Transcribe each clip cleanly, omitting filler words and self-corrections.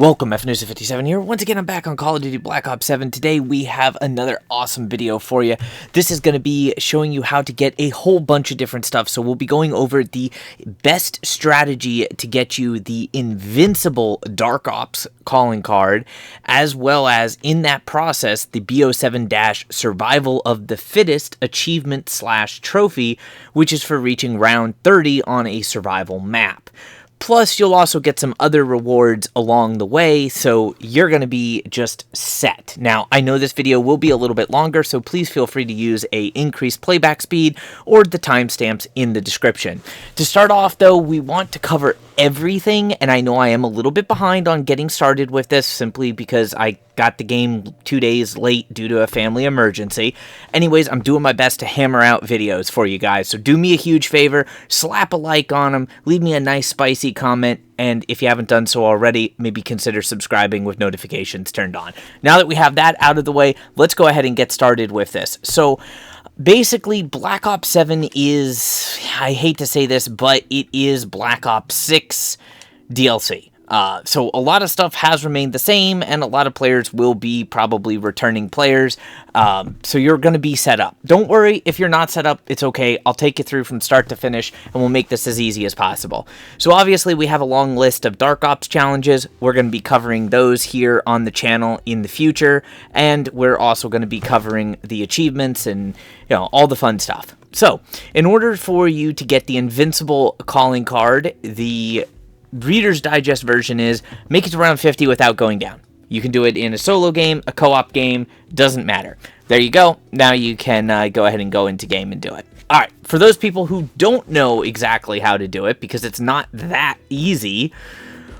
Welcome, FNusa57 here. Once again, I'm back on Call of Duty Black Ops 7. Today, we have another awesome video for you. This is going to be showing you how to get a whole bunch of different stuff. So we'll be going over the best strategy to get you the Invincible Dark Ops calling card, as well as, in that process, the BO7 Survival of the Fittest achievement / trophy, which is for reaching round 30 on a survival map. Plus, you'll also get some other rewards along the way, so you're going to be just set. Now, I know this video will be a little bit longer, so please feel free to use a increased playback speed or the timestamps in the description. To start off, though, we want to cover everything, and I know I am a little bit behind on getting started with this simply because I got the game 2 days late due to a family emergency. Anyways, I'm doing my best to hammer out videos for you guys, so do me a huge favor, slap a like on them, leave me a nice spicy comment, and if you haven't done so already, maybe consider subscribing with notifications turned on. Now that we have that out of the way, let's go ahead and get started with this. So basically, Black Ops 7 is, I hate to say this, but it is Black Ops 6 DLC. So a lot of stuff has remained the same, and a lot of players will be probably returning players, so you're going to be set up. Don't worry if you're not set up, it's okay. I'll take you through from start to finish, and we'll make this as easy as possible. So obviously we have a long list of Dark Ops challenges. We're going to be covering those here on the channel in the future, and we're also going to be covering the achievements and, you know, all the fun stuff. So in order for you to get the Invincible calling card, the Reader's Digest version is make it to round 50 without going down. You can do it in a solo game, a co-op game, doesn't matter. There you go. Now you can go ahead and go into game and do it. Alright, for those people who don't know exactly how to do it, because it's not that easy,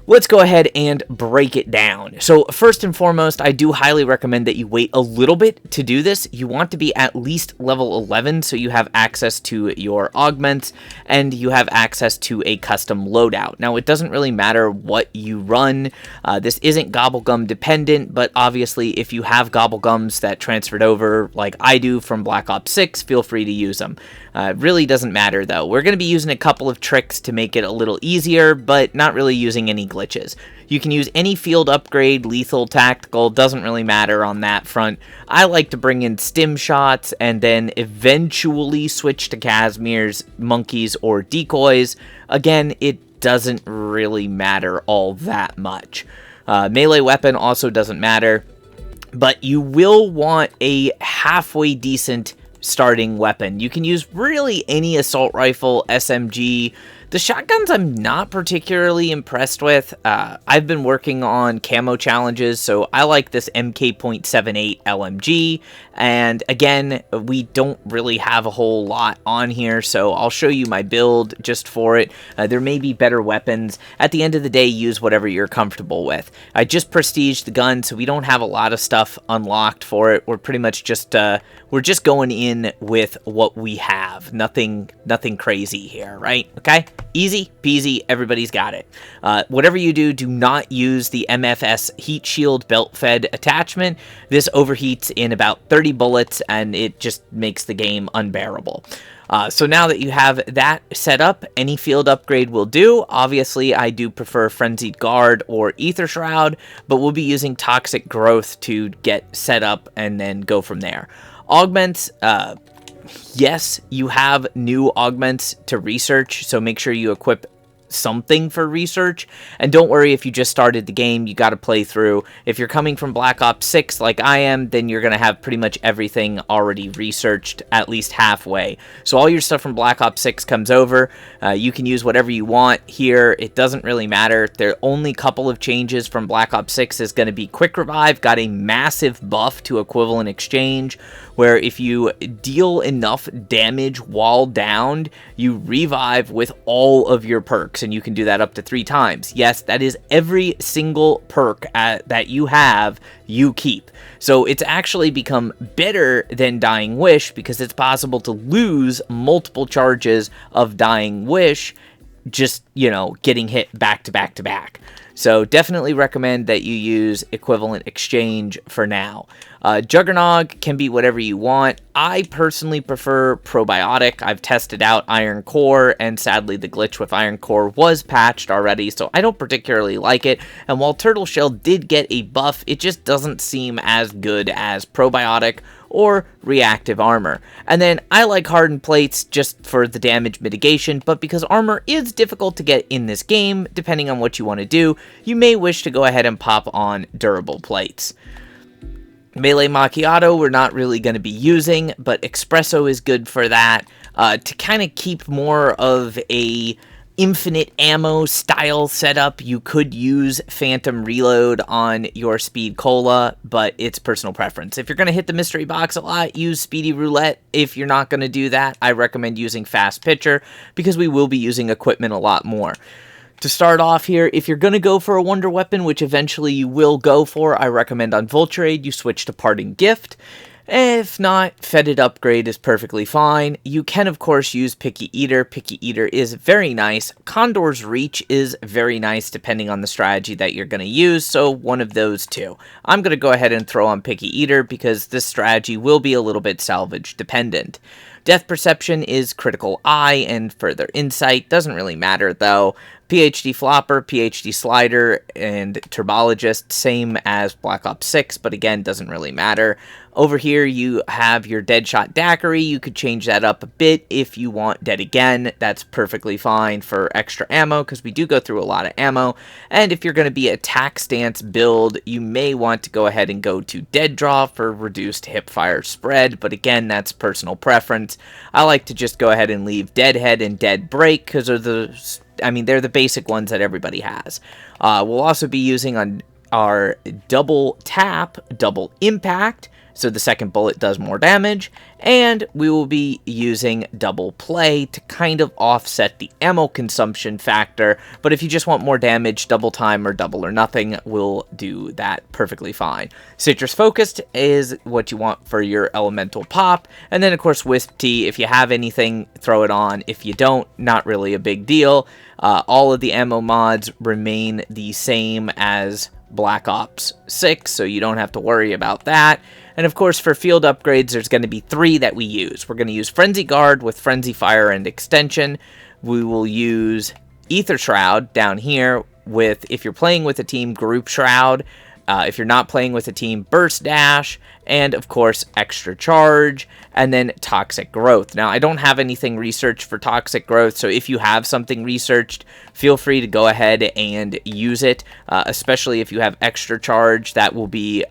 let's go ahead and break it down. So first and foremost, I do highly recommend that you wait a little bit to do this. You want to be at least level 11 so you have access to your augments and you have access to a custom loadout. Now, it doesn't really matter what you run. This isn't Gobblegum dependent, but obviously if you have Gobblegums that transferred over like I do from Black Ops 6, feel free to use them. It really doesn't matter though. We're going to be using a couple of tricks to make it a little easier, but not really using any glitches. You can use any field upgrade, lethal, tactical, doesn't really matter on that front. I like to bring in stim shots and then eventually switch to Casimir's, monkeys, or decoys. Again, it doesn't really matter all that much. Melee weapon also doesn't matter, but you will want a halfway decent starting weapon. You can use really any assault rifle, SMG. The shotguns I'm not particularly impressed with. I've been working on camo challenges, so I like this MK.78 LMG, and again, we don't really have a whole lot on here, so I'll show you my build just for it. There may be better weapons. At the end of the day, use whatever you're comfortable with. I just prestiged the gun, so we don't have a lot of stuff unlocked for it. We're pretty much just, we're just going in with what we have. Nothing crazy here, right? Okay? Easy peasy, everybody's got it. Whatever you do, do not use the MFS Heat Shield Belt Fed attachment. This overheats in about 30 bullets, and it just makes the game unbearable. So now that you have that set up, any field upgrade will do. Obviously, I do prefer Frenzied Guard or Ether Shroud, but we'll be using Toxic Growth to get set up and then go from there. Augments, yes, you have new augments to research, so make sure you equip something for research, and don't worry if you just started the game, you got to play through. If you're coming from Black Ops 6 like I am, then you're going to have pretty much everything already researched at least halfway. So all your stuff from Black Ops 6 comes over. You can use whatever you want here. It doesn't really matter. The only couple of changes from Black Ops 6 is going to be Quick Revive got a massive buff to Equivalent Exchange, where if you deal enough damage while downed, you revive with all of your perks, and you can do that up to 3 times. Yes, that is every single perk that you have, you keep. So it's actually become better than Dying Wish, because it's possible to lose multiple charges of Dying Wish just, you know, getting hit back to back to back. So definitely recommend that you use equivalent exchange for now. Juggernog can be whatever you want. I personally prefer probiotic. I've tested out Iron Core, and sadly the glitch with Iron Core was patched already, so I don't particularly like it. And while Turtle Shell did get a buff, it just doesn't seem as good as probiotic or reactive armor. And then I like hardened plates just for the damage mitigation, but because armor is difficult to get in this game, depending on what you want to do, you may wish to go ahead and pop on durable plates. Melee Macchiato we're not really going to be using, but Espresso is good for that. To kind of keep more of a infinite ammo style setup, you could use Phantom Reload on your Speed Cola, but it's personal preference. If you're going to hit the mystery box a lot, use Speedy Roulette. If you're not going to do that, I recommend using Fast Pitcher, because we will be using equipment a lot more. To start off here, if you're going to go for a wonder weapon, which eventually you will go for, I recommend on Vulturade you switch to Parting Gift. If not, Fetid Upgrade is perfectly fine. You can, of course, use Picky Eater. Picky Eater is very nice. Condor's Reach is very nice depending on the strategy that you're going to use, so one of those two. I'm going to go ahead and throw on Picky Eater because this strategy will be a little bit salvage dependent. Death Perception is Critical Eye and Further Insight. Doesn't really matter, though. PhD Flopper, PhD Slider, and Turbologist, same as Black Ops 6, but again, doesn't really matter. Over here, you have your Deadshot Daiquiri. You could change that up a bit if you want Dead Again. That's perfectly fine for extra ammo, because we do go through a lot of ammo. And if you're going to be a attack stance build, you may want to go ahead and go to Dead Draw for reduced hipfire spread, but again, that's personal preference. I like to just go ahead and leave Deadhead and Dead Break, because they're the basic ones that everybody has. We'll also be using on our Double Tap, Double Impact, so the second bullet does more damage, and we will be using Double Play to kind of offset the ammo consumption factor, but if you just want more damage, Double Time or Double or Nothing will do that perfectly fine. Citrus Focused is what you want for your elemental pop, and then of course Wisp Tea, if you have anything, throw it on. If you don't, not really a big deal. All of the ammo mods remain the same as Black Ops 6, so you don't have to worry about that. And of course, for field upgrades, there's going to be 3 that we use. We're going to use Frenzy Guard with Frenzy Fire and Extension. We will use Ether Shroud down here with, if you're playing with a team, Group Shroud. If you're not playing with a team, Burst Dash, and of course Extra Charge, and then Toxic Growth. Now, I don't have anything researched for Toxic Growth, so if you have something researched, feel free to go ahead and use it, especially if you have Extra Charge. That will be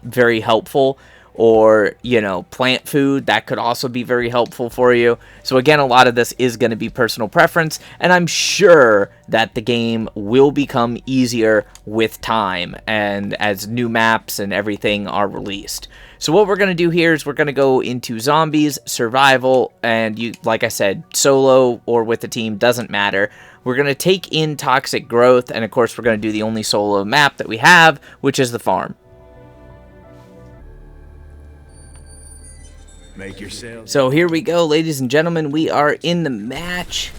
very helpful. Or, you know, plant food, that could also be very helpful for you. So again, a lot of this is going to be personal preference, and I'm sure that the game will become easier with time and as new maps and everything are released. So what we're going to do here is we're going to go into zombies, survival, and you, like I said, solo or with a team, doesn't matter. We're going to take in Toxic Growth, and of course we're going to do the only solo map that we have, which is the farm. So here we go, ladies and gentlemen, we are in the match.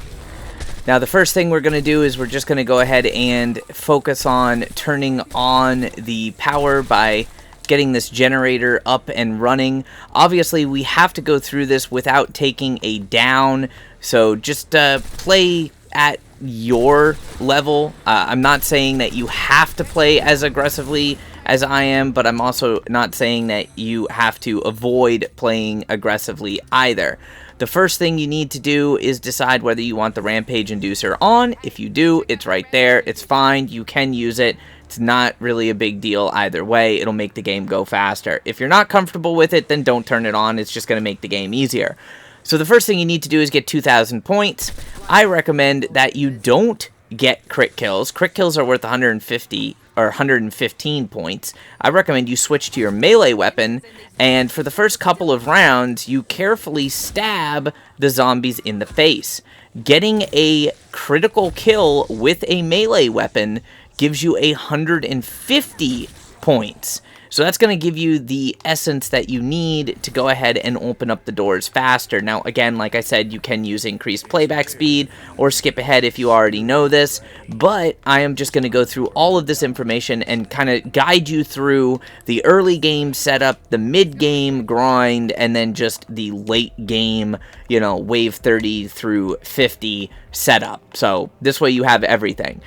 Now the first thing we're going to do is we're just going to go ahead and focus on turning on the power by getting this generator up and running. Obviously we have to go through this without taking a down, so just play at your level. I'm not saying that you have to play as aggressively as I am, but I'm also not saying that you have to avoid playing aggressively either. The first thing you need to do is decide whether you want the Rampage Inducer on. If you do, it's right there. It's fine. You can use it. It's not really a big deal either way. It'll make the game go faster. If you're not comfortable with it, then don't turn it on. It's just going to make the game easier. So the first thing you need to do is get 2,000 points. I recommend that you don't get crit kills. Crit kills are worth 150 or 115 points. I recommend you switch to your melee weapon, and for the first couple of rounds, you carefully stab the zombies in the face. Getting a critical kill with a melee weapon gives you 150 points. So that's going to give you the essence that you need to go ahead and open up the doors faster. Now, again, like I said, you can use increased playback speed or skip ahead if you already know this, but I am just going to go through all of this information and kind of guide you through the early game setup, the mid-game grind, and then just the late game, you know, wave 30 through 50 setup. So this way you have everything.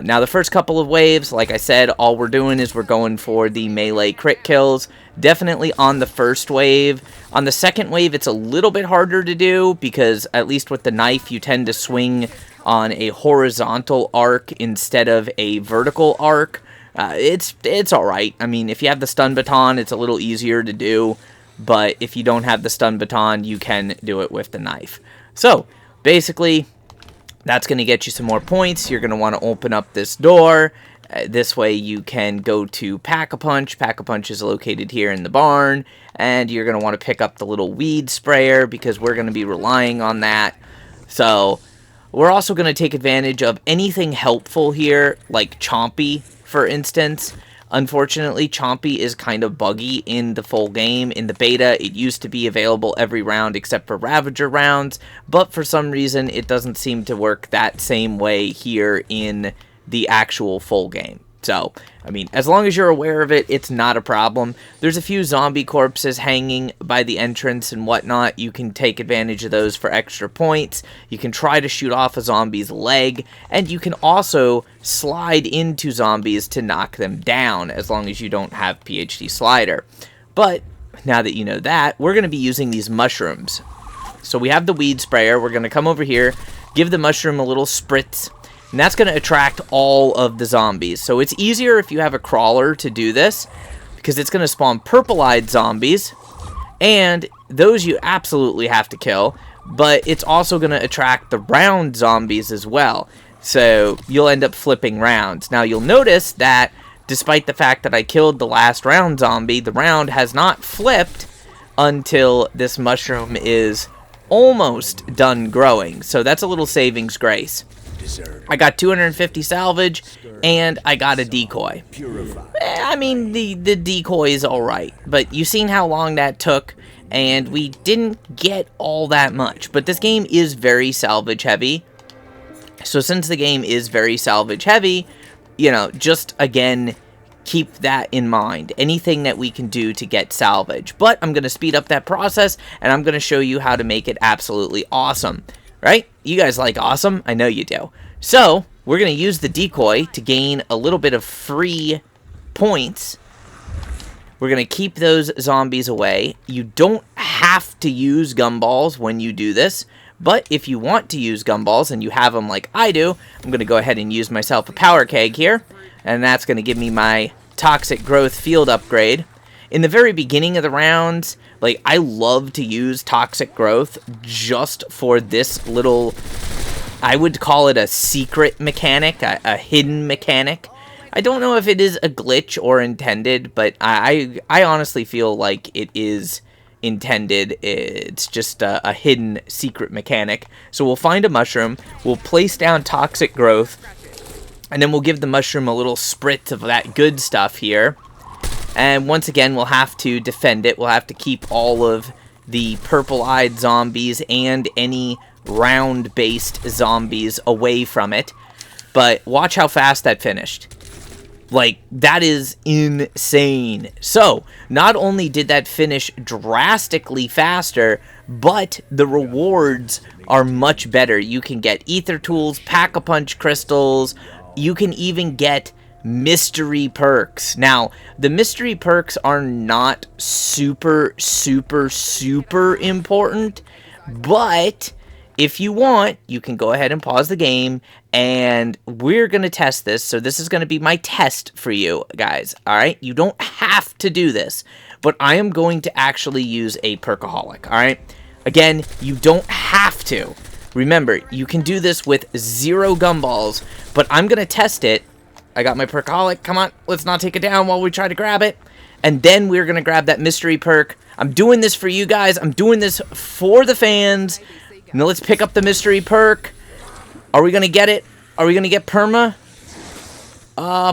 Now the first couple of waves, like I said, all we're doing is we're going for the melee crit kills. Definitely on the first wave. On the second wave, it's a little bit harder to do because at least with the knife, you tend to swing on a horizontal arc instead of a vertical arc. It's alright. I mean, if you have the stun baton, it's a little easier to do. But if you don't have the stun baton, you can do it with the knife. So, basically, that's going to get you some more points. You're going to want to open up this door. This way you can go to Pack-a-Punch. Pack-a-Punch is located here in the barn. And you're going to want to pick up the little weed sprayer because we're going to be relying on that. So, we're also going to take advantage of anything helpful here, like Chompy, for instance. Unfortunately, Chompy is kind of buggy in the full game. In the beta, it used to be available every round except for Ravager rounds, but for some reason, it doesn't seem to work that same way here in the actual full game. So, I mean, as long as you're aware of it, it's not a problem. There's a few zombie corpses hanging by the entrance and whatnot. You can take advantage of those for extra points. You can try to shoot off a zombie's leg, and you can also slide into zombies to knock them down, as long as you don't have PhD Slider. But, now that you know that, we're going to be using these mushrooms. So we have the weed sprayer. We're going to come over here, give the mushroom a little spritz, and that's going to attract all of the zombies. So it's easier if you have a crawler to do this, because it's going to spawn purple-eyed zombies, and those you absolutely have to kill, but it's also going to attract the round zombies as well. So you'll end up flipping rounds. Now you'll notice that despite the fact that I killed the last round zombie, the round has not flipped until this mushroom is almost done growing. So that's a little savings grace. I got 250 salvage, and I got a decoy. I mean, the decoy is alright, but you've seen how long that took, and we didn't get all that much. But this game is very salvage heavy, so since the game is very salvage heavy, you know, just, again, keep that in mind. Anything that we can do to get salvage. But I'm going to speed up that process, and I'm going to show you how to make it absolutely awesome. Right? You guys like awesome? I know you do. So, we're going to use the decoy to gain a little bit of free points. We're going to keep those zombies away. You don't have to use gumballs when you do this, but if you want to use gumballs and you have them like I do, I'm going to go ahead and use myself a power keg here, and that's going to give me my toxic growth field upgrade. In the very beginning of the rounds, like, I love to use toxic growth just for this little, I would call it a secret mechanic, a hidden mechanic. I don't know if it is a glitch or intended, but I honestly feel like it is intended. It's just a hidden secret mechanic. So we'll find a mushroom, we'll place down toxic growth, and then we'll give the mushroom a little spritz of that good stuff here. And once again, we'll have to defend it. We'll have to keep all of the purple-eyed zombies and any round-based zombies away from it. But watch how fast that finished. Like, that is insane. So, not only did that finish drastically faster, but the rewards are much better. You can get ether tools, pack-a-punch crystals. You can even get mystery perks. Now, the mystery perks are not super important, but if you want, you can go ahead and pause the game, and we're going to test this. So this is going to be my test for you guys, alright? You don't have to do this, but I am going to actually use a perkaholic, alright? Again, you don't have to. Remember, you can do this with 0 gumballs, but I'm going to test it. I got my perkaholic. Come on, let's not take it down while we try to grab it. And then we're going to grab that mystery perk. I'm doing this for you guys. I'm doing this for the fans. Now let's pick up the mystery perk. Are we going to get it? Are we going to get perma?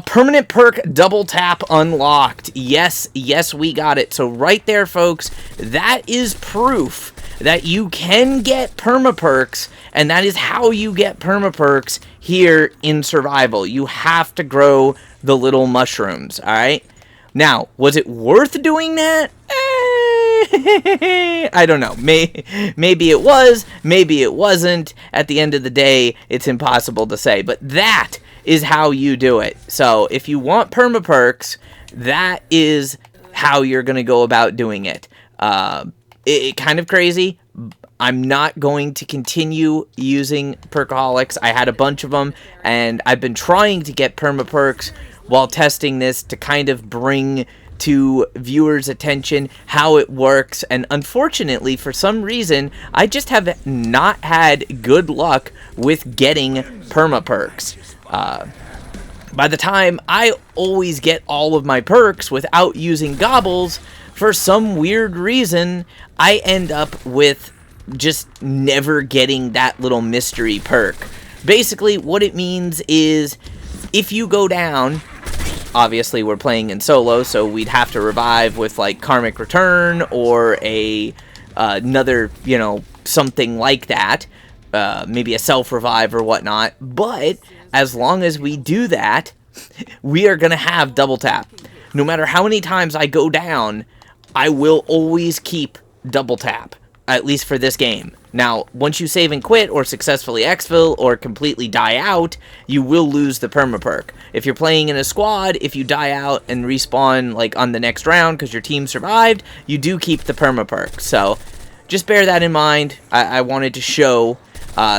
Permanent perk double tap unlocked. Yes, we got it. So right there, folks, that is proof that you can get perma perks, and that is how you get perma perks here in survival. You have to grow the little mushrooms, all right? Now, was it worth doing that? I don't know. Maybe it was, maybe it wasn't. At the end of the day, it's impossible to say. But that is how you do it. So if you want perma perks, that is how you're going to go about doing it. It kind of crazy. I'm not going to continue using perkaholics. I had a bunch of them, and I've been trying to get perma perks while testing this to kind of bring to viewers' attention how it works, and unfortunately, for some reason, I just have not had good luck with getting perma perks. By the time I always get all of my perks without using gobbles, for some weird reason, I end up with just never getting that little mystery perk. Basically, what it means is if you go down, obviously we're playing in solo, so we'd have to revive with like Karmic Return or another, you know, something like that, maybe a self-revive or whatnot. But as long as we do that, we are going to have double tap. No matter how many times I go down, I will always keep double tap, at least for this game. Now, once you save and quit, or successfully exfil, or completely die out, you will lose the perma perk. If you're playing in a squad, if you die out and respawn like on the next round because your team survived, you do keep the perma perk. So, just bear that in mind. I wanted to show.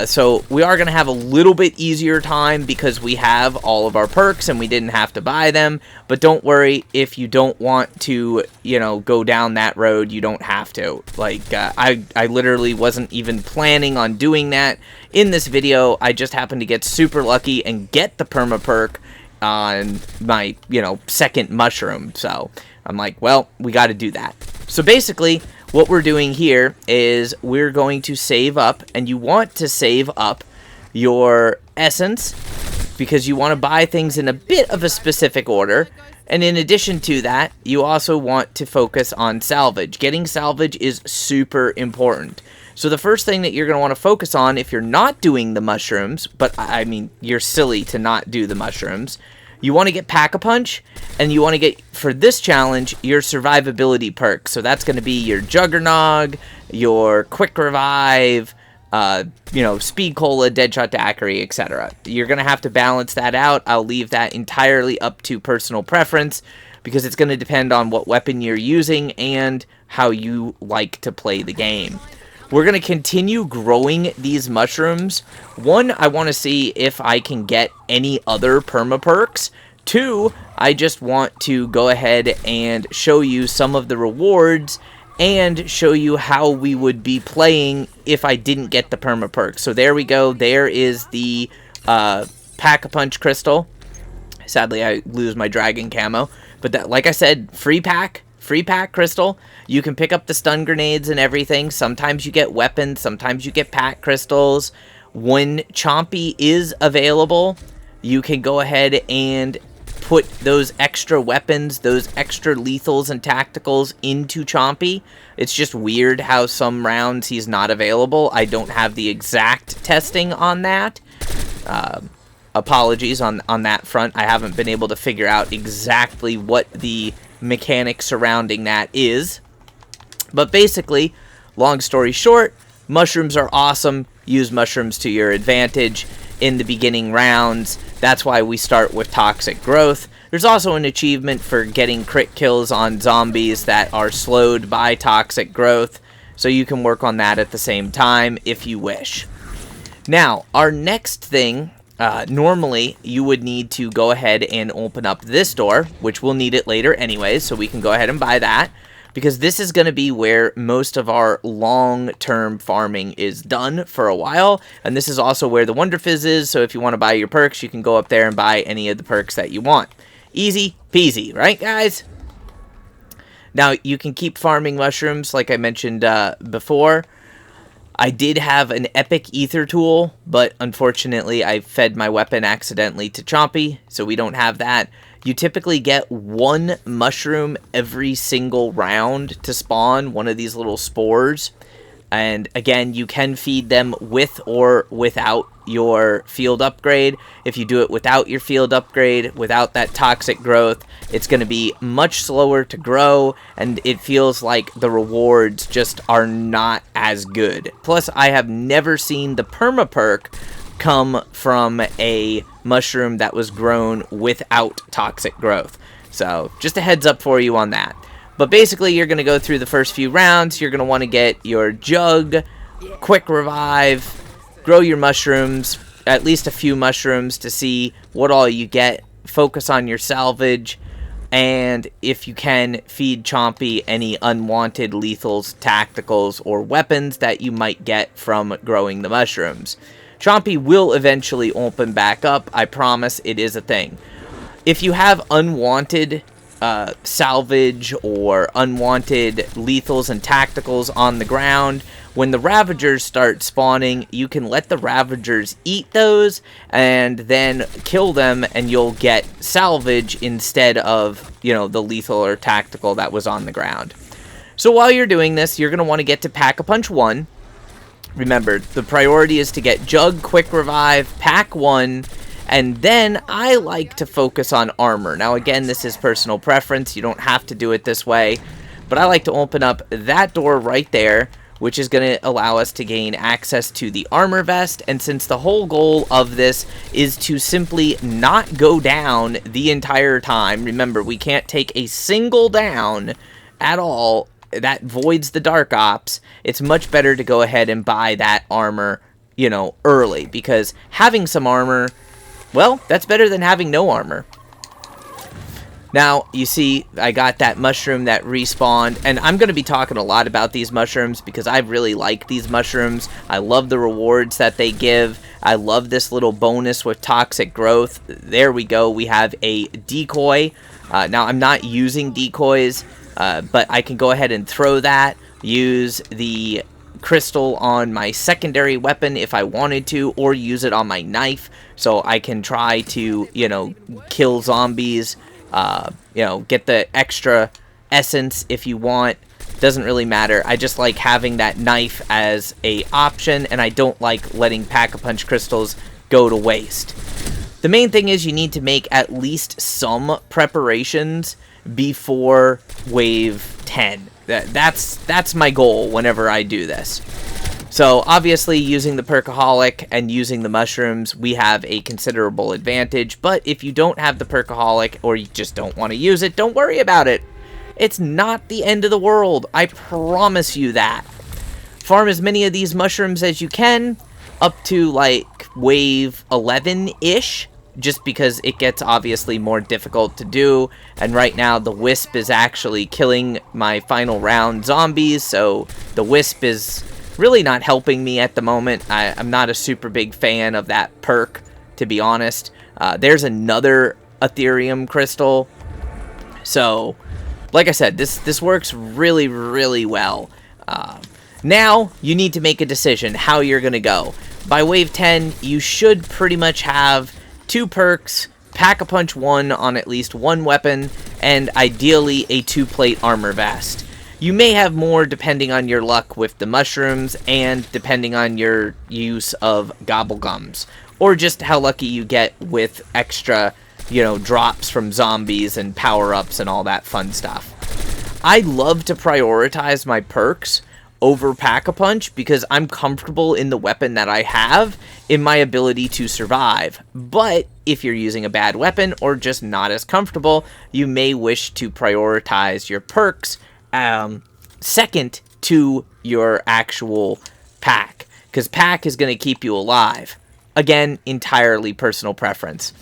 So we are going to have a little bit easier time because we have all of our perks and we didn't have to buy them. But don't worry, if you don't want to, you know, go down that road, you don't have to. Like, I literally wasn't even planning on doing that in this video. I just happened to get super lucky and get the perma perk on my, you know, second mushroom. So I'm like, well, we got to do that. So basically, what we're doing here is we're going to save up, and you want to save up your essence because you want to buy things in a bit of a specific order. And in addition to that, you also want to focus on salvage. Getting salvage is super important. So the first thing that you're going to want to focus on if you're not doing the mushrooms, but I mean, you're silly to not do the mushrooms, you want to get Pack-a-Punch, and you want to get, for this challenge, your survivability perk. So that's going to be your Juggernog, your Quick Revive, you know, Speed Cola, Deadshot Daiquiri, etc. You're going to have to balance that out. I'll leave that entirely up to personal preference, because it's going to depend on what weapon you're using and how you like to play the game. We're going to continue growing these mushrooms. One, I want to see if I can get any other perma perks. Two, I just want to go ahead and show you some of the rewards and show you how we would be playing if I didn't get the perma perks. So there we go. There is the Pack-a-Punch crystal. Sadly, I lose my dragon camo. But that, like I said, free pack crystal. You can pick up the stun grenades and everything. Sometimes you get weapons, sometimes you get pack crystals. When Chompy is available, you can go ahead and put those extra weapons, those extra lethals and tacticals into Chompy. It's just weird how some rounds he's not available. I don't have the exact testing on that. Apologies on that front. I haven't been able to figure out exactly what the mechanic surrounding that is. But basically, long story short, mushrooms are awesome. Use mushrooms to your advantage in the beginning rounds. That's why we start with Toxic Growth. There's also an achievement for getting crit kills on zombies that are slowed by Toxic Growth, so you can work on that at the same time if you wish. Now, our next thing, normally you would need to go ahead and open up this door, which we'll need it later anyways, so we can go ahead and buy that, because this is going to be where most of our long-term farming is done for a while, and this is also where the Wonder Fizz is, so if you want to buy your perks, you can go up there and buy any of the perks that you want. Easy peasy, right guys? Now, you can keep farming mushrooms, like I mentioned before. I did have an epic ether tool, but unfortunately I fed my weapon accidentally to Chompy, so we don't have that. You typically get one mushroom every single round to spawn one of these little spores. And again, you can feed them with or without your field upgrade. If you do it without your field upgrade, without that toxic growth, it's going to be much slower to grow, and it feels like the rewards just are not as good. Plus, I have never seen the perma perk come from a mushroom that was grown without toxic growth. So, just a heads up for you on that. But basically, you're going to go through the first few rounds. You're going to want to get your jug, quick revive, grow your mushrooms, at least a few mushrooms to see what all you get. Focus on your salvage, and if you can, feed Chompy any unwanted lethals, tacticals, or weapons that you might get from growing the mushrooms. Chompy will eventually open back up. I promise, it is a thing. If you have unwanted salvage or unwanted lethals and tacticals on the ground, when the Ravagers start spawning, you can let the Ravagers eat those and then kill them, and you'll get salvage instead of, you know, the lethal or tactical that was on the ground. So while you're doing this, you're going to want to get to Pack-a-Punch 1. Remember, the priority is to get Jug, Quick Revive, Pack 1, and then I like to focus on armor. Now again, this is personal preference. You don't have to do it this way. But I like to open up that door right there, which is going to allow us to gain access to the armor vest. And since the whole goal of this is to simply not go down the entire time, remember, we can't take a single down at all. That voids the Dark Ops. It's much better to go ahead and buy that armor, you know, early. Because having some armor, well, that's better than having no armor. Now, you see, I got that mushroom that respawned, and I'm going to be talking a lot about these mushrooms because I really like these mushrooms. I love the rewards that they give. I love this little bonus with toxic growth. There we go. We have a decoy. Now, I'm not using decoys, but I can go ahead and throw that, use the crystal on my secondary weapon if I wanted to, or use it on my knife so I can try to, you know, kill zombies, you know, get the extra essence if you want. Doesn't really matter. I just like having that knife as a option, and I don't like letting Pack-a-Punch crystals go to waste. The main thing is you need to make at least some preparations before wave 10. That's my goal whenever I do this. So obviously, using the Perkaholic and using the mushrooms, we have a considerable advantage. But if you don't have the Perkaholic, or you just don't want to use it, don't worry about it. It's not the end of the world. I promise you that. Farm as many of these mushrooms as you can, up to like wave 11-ish. Just because it gets obviously more difficult to do, and right now the Wisp is actually killing my final round zombies, so the Wisp is really not helping me at the moment. I'm not a super big fan of that perk, to be honest. There's another Ethereum crystal, so like I said, this works really, really well. Now you need to make a decision how you're going to go. By wave 10, you should pretty much have 2 perks, Pack-a-Punch 1 on at least 1 weapon, and ideally a 2-plate armor vest. You may have more depending on your luck with the mushrooms and depending on your use of gobblegums, or just how lucky you get with extra, you know, drops from zombies and power-ups and all that fun stuff. I love to prioritize my perks over Pack-a-Punch because I'm comfortable in the weapon that I have, in my ability to survive. But if you're using a bad weapon or just not as comfortable, you may wish to prioritize your perks second to your actual pack, because pack is going to keep you alive. Again, entirely personal preference.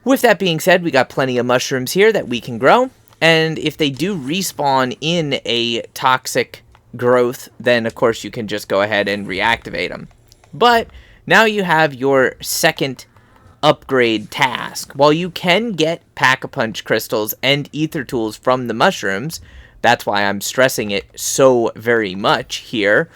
With that being said, we got plenty of mushrooms here that we can grow, and if they do respawn in a toxic growth, then of course you can just go ahead and reactivate them. But now you have your second upgrade task. While you can get Pack-a-Punch crystals and ether tools from the mushrooms, that's why I'm stressing it so very much here,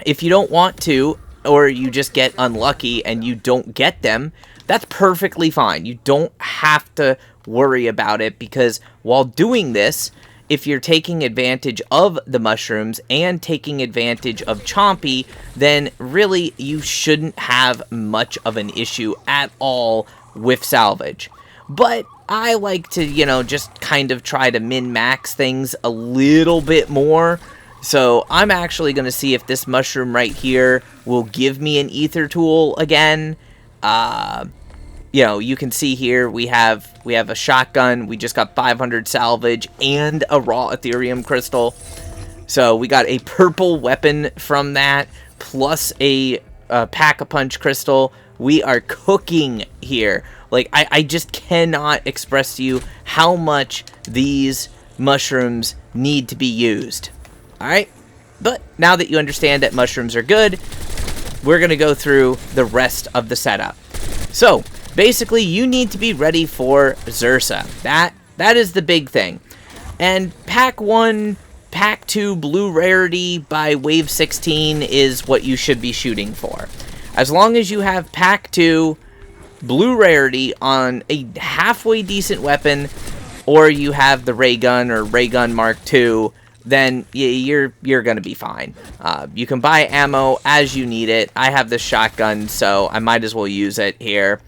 If you don't want to, or you just get unlucky and you don't get them, that's perfectly fine. You don't have to worry about it, because while doing this, if you're taking advantage of the mushrooms and taking advantage of Chompy, then really you shouldn't have much of an issue at all with salvage. But I like to, you know, just kind of try to min-max things a little bit more. So I'm actually going to see if this mushroom right here will give me an ether tool again. You know, you can see here we have a shotgun. We just got 500 salvage and a raw Ethereum crystal. So we got a purple weapon from that, plus a Pack-a-Punch crystal. We are cooking here. Like, I just cannot express to you how much these mushrooms need to be used. Alright? But now that you understand that mushrooms are good, we're going to go through the rest of the setup. So, basically, you need to be ready for Xursa. That is the big thing. And Pack 1, Pack 2 Blue Rarity by Wave 16 is what you should be shooting for. As long as you have Pack 2 Blue Rarity on a halfway decent weapon, or you have the Ray Gun or Ray Gun Mark II, then you're gonna be fine. You can buy ammo as you need it. I have this shotgun, so I might as well use it here.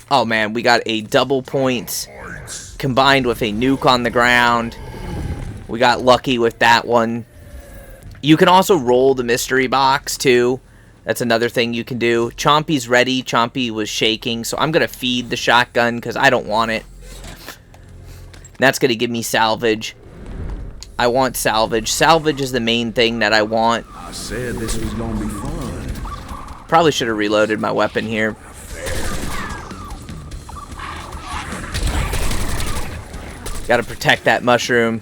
Oh man, we got a double points combined with a nuke on the ground. We got lucky with that one. You can also roll the mystery box too. That's another thing you can do. Chompy's ready. Chompy was shaking, so I'm going to feed the shotgun because I don't want it. That's going to give me salvage. I want salvage. Salvage is the main thing that I want. I said this was going to be fun. Probably should have reloaded my weapon here. Got to protect that mushroom.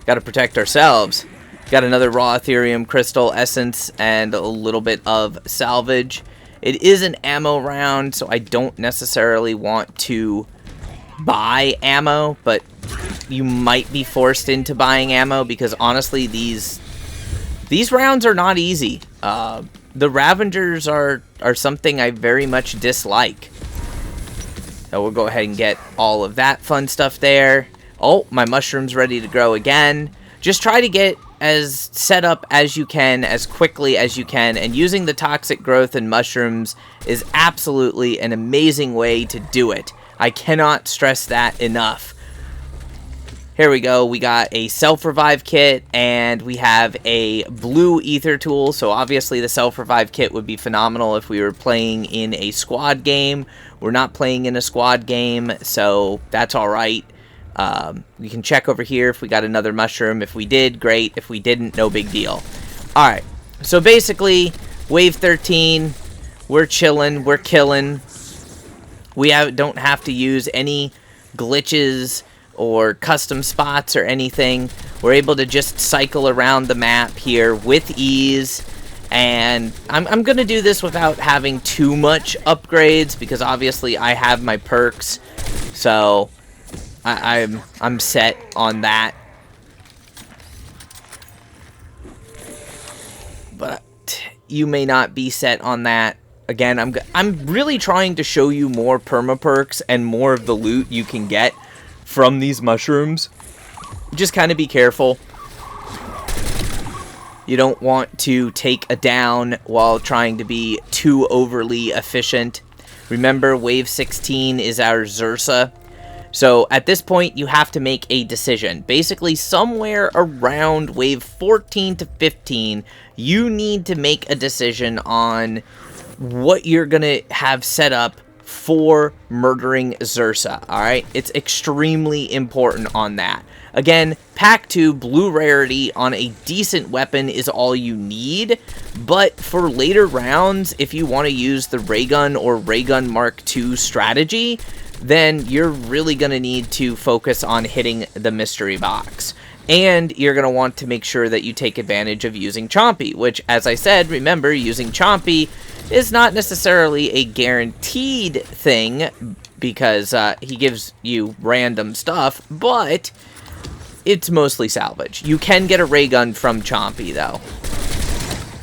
Got to protect ourselves. Got another raw Ethereum crystal essence and a little bit of salvage. It is an ammo round, so I don't necessarily want to buy ammo, but you might be forced into buying ammo because honestly, these rounds are not easy. The Ravengers are something I very much dislike. So we'll go ahead and get all of that fun stuff there. Oh, my mushroom's ready to grow again. Just try to get as set up as you can, as quickly as you can, and using the toxic growth and mushrooms is absolutely an amazing way to do it. I cannot stress that enough. Here we go. We got a self-revive kit, and we have a blue ether tool, so obviously the self-revive kit would be phenomenal if we were playing in a squad game. We're not playing in a squad game, so that's alright. We can check over here if we got another mushroom. If we did, great. If we didn't, no big deal. Alright, so basically, Wave 13, we're chilling, we're killing. We don't have to use any glitches or custom spots or anything. We're able to just cycle around the map here with ease. And I'm going to do this without having too much upgrades because obviously I have my perks. So I'm set on that. But you may not be set on that. Again, I'm really trying to show you more perma-perks and more of the loot you can get from these mushrooms. Just kind of be careful. You don't want to take a down while trying to be too overly efficient. Remember, Wave 16 is our Xursa. So at this point, you have to make a decision. Basically, somewhere around Wave 14 to 15, you need to make a decision on what you're going to have set up for murdering Xursa, alright? It's extremely important on that. Again, Pack 2 Blue Rarity on a decent weapon is all you need, but for later rounds, if you want to use the Ray Gun or Ray Gun Mark II strategy, then you're really going to need to focus on hitting the mystery box. And you're going to want to make sure that you take advantage of using Chompy, which, as I said, remember, using Chompy is not necessarily a guaranteed thing because he gives you random stuff, but it's mostly salvage. You can get a ray gun from Chompy, though.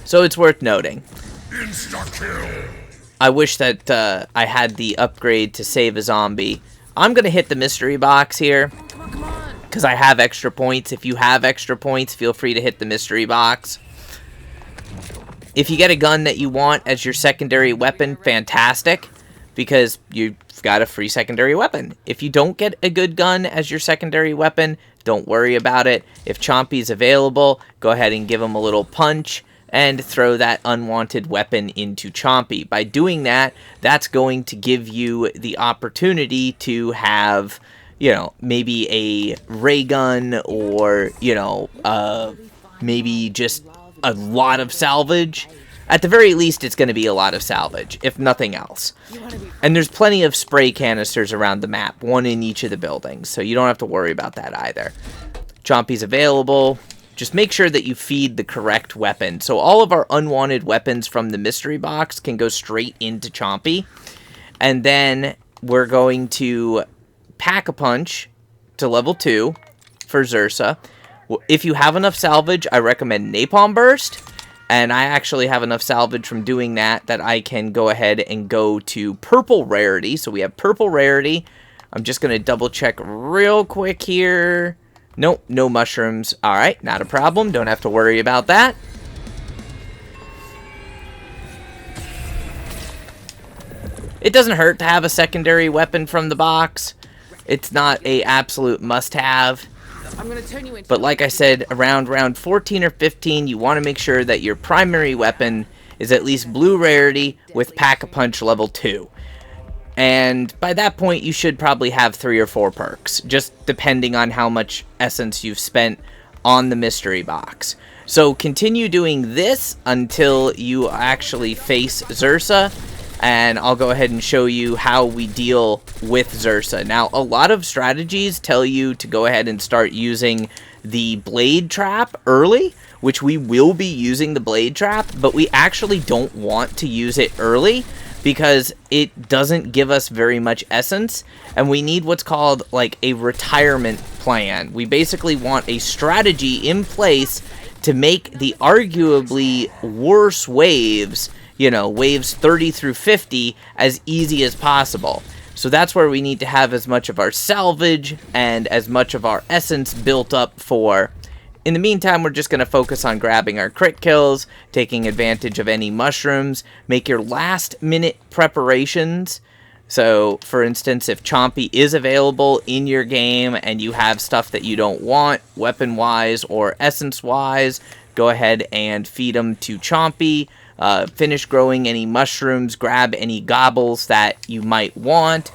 So it's worth noting. Insta-kill. I wish that I had the upgrade to save a zombie. I'm going to hit the mystery box here. Because I have extra points. If you have extra points, feel free to hit the mystery box. If you get a gun that you want as your secondary weapon, fantastic. Because you've got a free secondary weapon. If you don't get a good gun as your secondary weapon, don't worry about it. If Chompy's available, go ahead and give him a little punch and throw that unwanted weapon into Chompy. By doing that, that's going to give you the opportunity to have, you know, maybe a ray gun or, you know, maybe just a lot of salvage. At the very least, it's going to be a lot of salvage, if nothing else. And there's plenty of spray canisters around the map, one in each of the buildings, so you don't have to worry about that either. Chompy's available. Just make sure that you feed the correct weapon. So all of our unwanted weapons from the mystery box can go straight into Chompy. And then we're going to Pack-a-Punch to level 2 for Zursa. If you have enough salvage, I recommend Napalm Burst. And I actually have enough salvage from doing that I can go ahead and go to Purple Rarity. So we have Purple Rarity. I'm just going to double check real quick here. Nope, no mushrooms. Alright, not a problem. Don't have to worry about that. It doesn't hurt to have a secondary weapon from the box. It's not a absolute must-have. But like I said, around round 14 or 15, you want to make sure that your primary weapon is at least blue rarity with Pack-a-Punch level 2. And by that point, you should probably have 3 or 4 perks, just depending on how much essence you've spent on the mystery box. So continue doing this until you actually face Zursa, and I'll go ahead and show you how we deal with Zursa. Now, a lot of strategies tell you to go ahead and start using the Blade Trap early, which we will be using the Blade Trap, but we actually don't want to use it early because it doesn't give us very much essence, and we need what's called like a retirement plan. We basically want a strategy in place to make the arguably worse waves, you know, waves 30 through 50, as easy as possible. So that's where we need to have as much of our salvage and as much of our essence built up for. In the meantime, we're just going to focus on grabbing our crit kills, taking advantage of any mushrooms, make your last minute preparations. So, for instance, if Chompy is available in your game and you have stuff that you don't want, weapon-wise or essence-wise, go ahead and feed them to Chompy. Finish growing any mushrooms, grab any gobbles that you might want.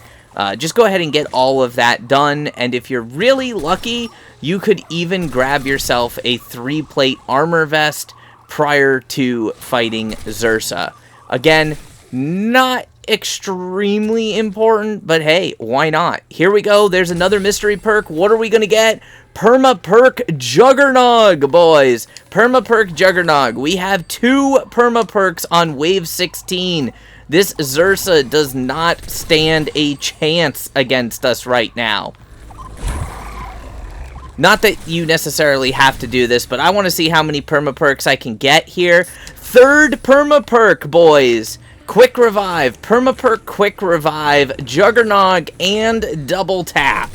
Just go ahead and get all of that done, and if you're really lucky, you could even grab yourself a 3-plate armor vest prior to fighting Zursa. Again, not extremely important, but hey, why not? Here we go. There's another mystery perk. What are we going to get? Perma Perk Juggernog, boys. Perma Perk Juggernog. We have 2 Perma Perks on Wave 16. This Zursa does not stand a chance against us right now. Not that you necessarily have to do this, but I want to see how many Perma Perks I can get here. 3rd Perma Perk, boys. Quick Revive, Perma Perk Quick Revive, Juggernog, and Double Tap.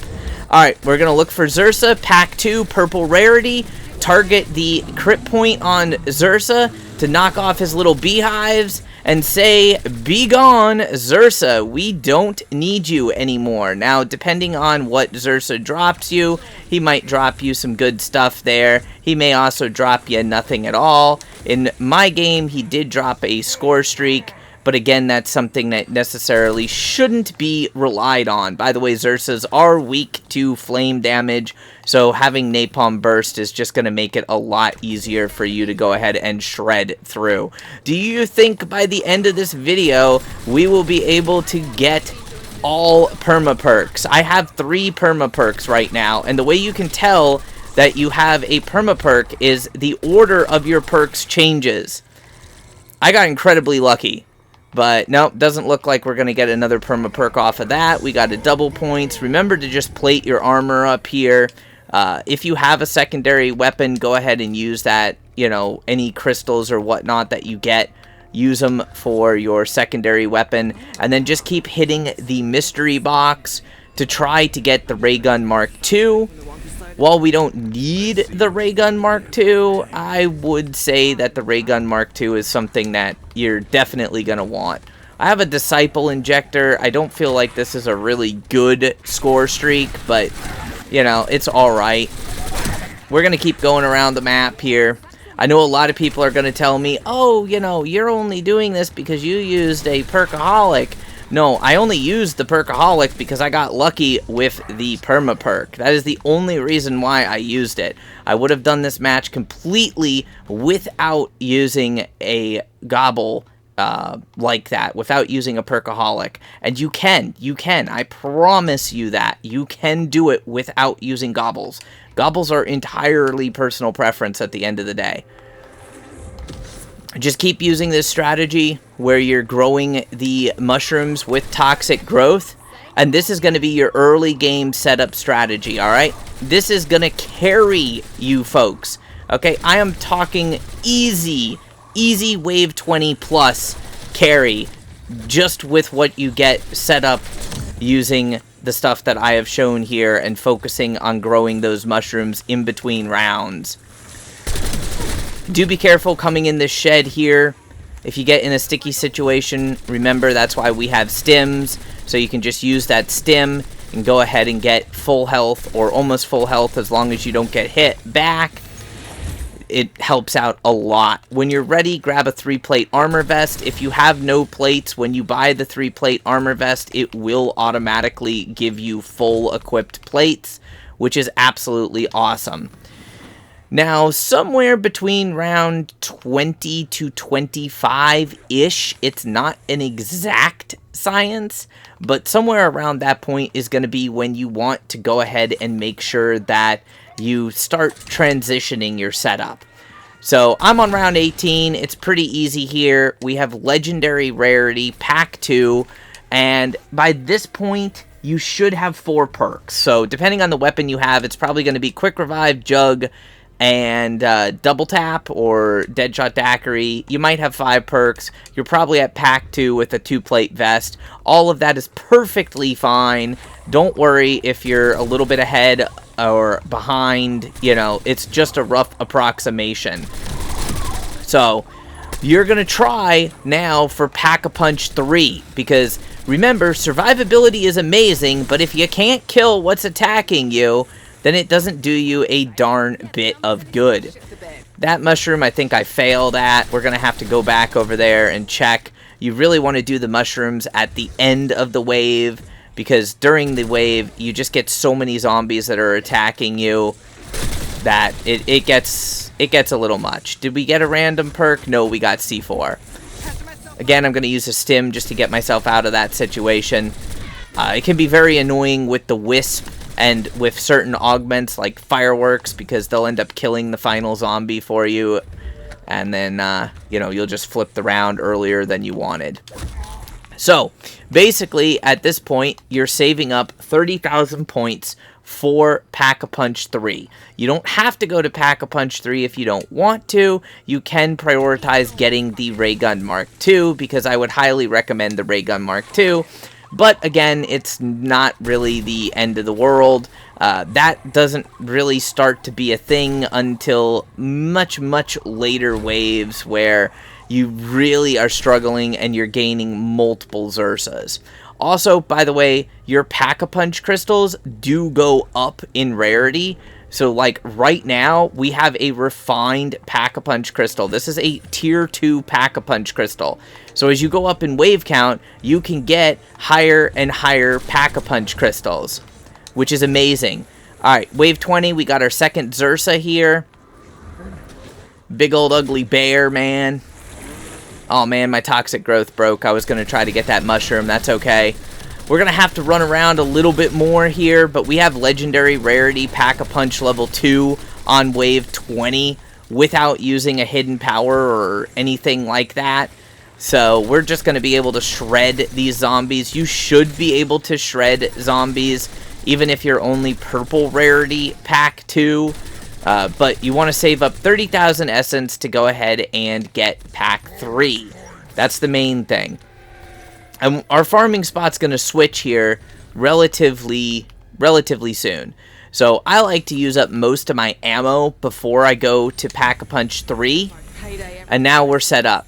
Alright, we're going to look for Zursa, Pack 2, Purple Rarity, target the crit point on Zursa to knock off his little beehives, and say, "Be gone, Zursa, we don't need you anymore." Now, depending on what Zursa drops you, he might drop you some good stuff there. He may also drop you nothing at all. In my game, he did drop a score streak, but again, that's something that necessarily shouldn't be relied on. By the way, Zursas are weak to flame damage, so having Napalm Burst is just going to make it a lot easier for you to go ahead and shred through. Do you think by the end of this video, we will be able to get all Perma Perks? I have 3 Perma Perks right now, and the way you can tell that you have a Perma Perk is the order of your perks changes. I got incredibly lucky. But nope, doesn't look like we're going to get another Perma Perk off of that. We got a double points. Remember to just plate your armor up here. If you have a secondary weapon, go ahead and use that. You know, any crystals or whatnot that you get, use them for your secondary weapon. And then just keep hitting the mystery box to try to get the Ray Gun Mark II. While we don't need the Ray Gun Mark II, I would say that the Ray Gun Mark II is something that you're definitely going to want. I have a Disciple Injector. I don't feel like this is a really good score streak, but, you know, it's alright. We're going to keep going around the map here. I know a lot of people are going to tell me, oh, you know, you're only doing this because you used a Perkaholic. No, I only used the Perkaholic because I got lucky with the Perma Perk. That is the only reason why I used it. I would have done this match completely without using a Gobble like that, without using a Perkaholic. And you can, I promise you that. You can do it without using Gobbles. Gobbles are entirely personal preference at the end of the day. Just keep using this strategy where you're growing the mushrooms with toxic growth. And this is going to be your early game setup strategy, alright? This is going to carry you folks. Okay, I am talking easy wave 20 plus carry just with what you get set up using the stuff that I have shown here and focusing on growing those mushrooms in between rounds. Do be careful coming in this shed here. If you get in a sticky situation, remember that's why we have stims, so you can just use that stim and go ahead and get full health or almost full health as long as you don't get hit back. It helps out a lot. When you're ready, grab a 3-plate armor vest. If you have no plates, when you buy the 3-plate armor vest, it will automatically give you full equipped plates, which is absolutely awesome. Now, somewhere between round 20 to 25-ish, it's not an exact science, but somewhere around that point is going to be when you want to go ahead and make sure that you start transitioning your setup. So I'm on round 18. It's pretty easy here. We have legendary rarity, pack 2, and by this point you should have 4 perks. So depending on the weapon you have, it's probably going to be quick revive, jug, and double tap or deadshot daiquiri. You might have 5 perks. You're probably at pack 2 with a 2-plate vest. All of that is perfectly fine. Don't worry if you're a little bit ahead or behind. You know, it's just a rough approximation. So you're gonna try now for Pack-a-Punch 3, because remember, survivability is amazing, but if you can't kill what's attacking you, then it doesn't do you a darn bit of good. That mushroom I think I failed at. We're going to have to go back over there and check. You really want to do the mushrooms at the end of the wave, because during the wave you just get so many zombies that are attacking you that it gets a little much. Did we get a random perk? No, we got C4. Again, I'm going to use a stim just to get myself out of that situation. It can be very annoying with the wisp and with certain augments like fireworks, because they'll end up killing the final zombie for you, and then you know, you'll just flip the round earlier than you wanted. So basically at this point you're saving up 30,000 points for Pack-a-Punch 3. You don't have to go to Pack-a-Punch 3 if you don't want to. You can prioritize getting the Ray Gun Mark II, because I would highly recommend the Ray Gun Mark II. But again, it's not really the end of the world. That doesn't really start to be a thing until much later waves, where you really are struggling and you're gaining multiple Xursas. Also, by the way, your Pack-a-Punch crystals do go up in rarity. So, like, right now, we have a refined Pack-a-Punch crystal. This is a Tier 2 Pack-a-Punch crystal. So, as you go up in wave count, you can get higher and higher Pack-a-Punch crystals, which is amazing. Alright, wave 20, we got our second Xursa here. Big old ugly bear, man. Oh, man, my toxic growth broke. I was going to try to get that mushroom. That's okay. We're going to have to run around a little bit more here, but we have legendary rarity Pack-a-Punch level 2 on wave 20 without using a hidden power or anything like that. So we're just going to be able to shred these zombies. You should be able to shred zombies even if you're only purple rarity pack 2. But you want to save up 30,000 essence to go ahead and get pack 3. That's the main thing. And our farming spot's going to switch here relatively soon. So I like to use up most of my ammo before I go to Pack-a-Punch 3. And now we're set up.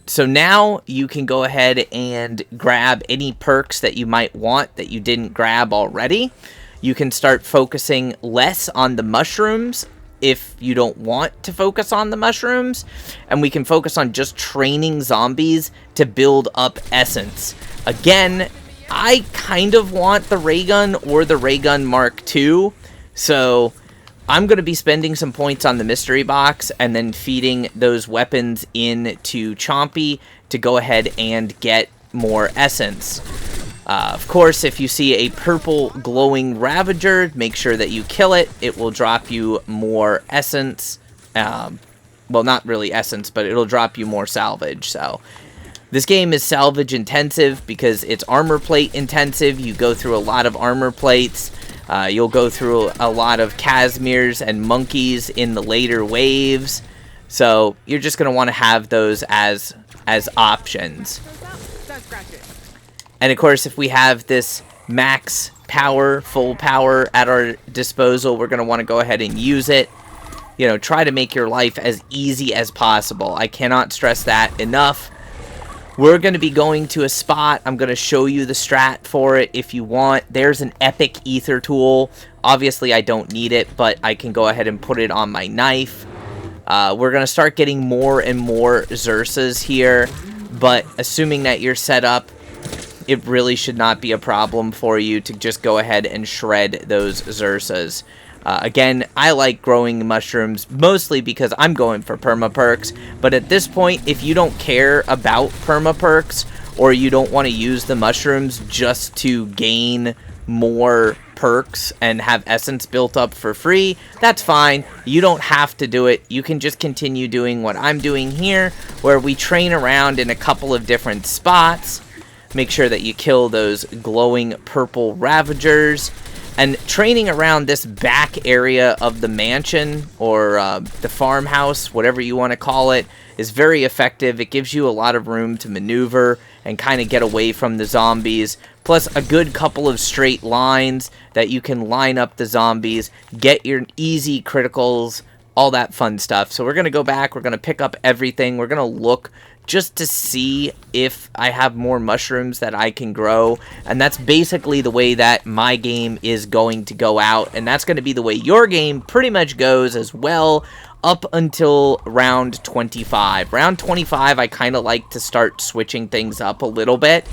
So now you can go ahead and grab any perks that you might want that you didn't grab already. You can start focusing less on the mushrooms if you don't want to focus on the mushrooms. And we can focus on just training zombies to build up essence. Again, I kind of want the ray gun or the ray gun Mark II. So I'm going to be spending some points on the mystery box and then feeding those weapons into Chompy to go ahead and get more essence. Of course, if you see a purple glowing Ravager, make sure that you kill it. It will drop you more essence. Well, not really essence, but it'll drop you more salvage. So this game is salvage intensive because it's armor plate intensive. You go through a lot of armor plates. You'll go through a lot of Casimirs and monkeys in the later waves. So you're just going to want to have those as options. And of course, if we have this max power, full power at our disposal, we're going to want to go ahead and use it. You know, try to make your life as easy as possible. I cannot stress that enough. We're going to be going to a spot. I'm going to show you the strat for it if you want. There's an epic ether tool. Obviously, I don't need it, but I can go ahead and put it on my knife. We're going to start getting more and more Xersas here, but assuming that you're set up, it really should not be a problem for you to just go ahead and shred those Xersas. Again, I like growing mushrooms mostly because I'm going for perma perks, but at this point, if you don't care about perma perks or you don't want to use the mushrooms just to gain more perks and have essence built up for free, that's fine. You don't have to do it. You can just continue doing what I'm doing here, where we train around in a couple of different spots. Make sure that you kill those glowing purple Ravagers. And training around this back area of the mansion or the farmhouse, whatever you want to call it, is very effective. It gives you a lot of room to maneuver and kind of get away from the zombies. Plus a good couple of straight lines that you can line up the zombies, get your easy criticals, all that fun stuff. So we're going to go back. We're going to pick up everything. We're going to look just to see if I have more mushrooms that I can grow. And that's basically the way that my game is going to go out. And that's going to be the way your game pretty much goes as well up until round 25. Round 25, I kind of like to start switching things up a little bit.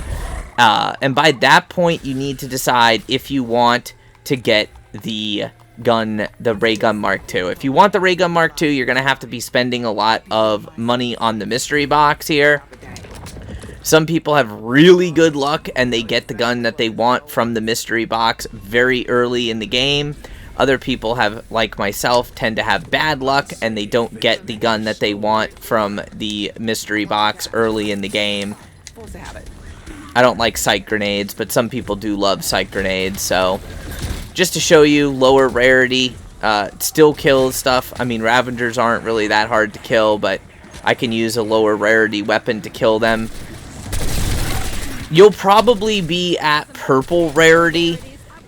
And by that point, you need to decide if you want to get the gun, the ray gun Mark II. If you want the ray gun Mark II, you're going to have to be spending a lot of money on the mystery box here. Some people have really good luck and they get the gun that they want from the mystery box very early in the game. Other people have, like myself, tend to have bad luck and they don't get the gun that they want from the mystery box early in the game. I don't like sight grenades, but some people do love sight grenades, so just to show you, lower rarity, still kills stuff. I mean, Ravagers aren't really that hard to kill, but I can use a lower rarity weapon to kill them. You'll probably be at purple rarity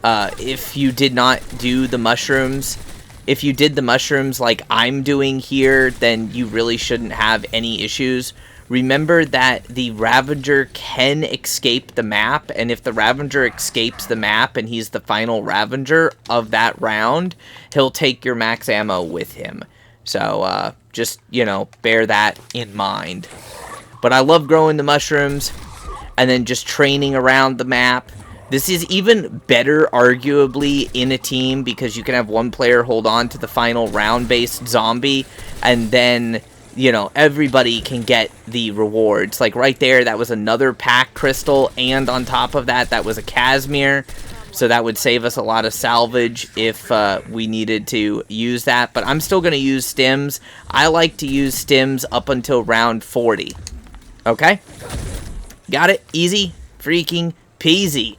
if you did not do the mushrooms. If you did the mushrooms like I'm doing here, then you really shouldn't have any issues. Remember that the Ravager can escape the map, and if the Ravager escapes the map and he's the final Ravager of that round, he'll take your max ammo with him. So, just, you know, bear that in mind. But I love growing the mushrooms, and then just training around the map. This is even better, arguably, in a team, because you can have one player hold on to the final round-based zombie, and then, you know, everybody can get the rewards. Like right there, that was another pack crystal, and on top of that, that was a Casimir. So that would save us a lot of salvage if we needed to use that. But I'm still going to use stims. I like to use stims up until round 40. Okay? Got it? Easy freaking peasy.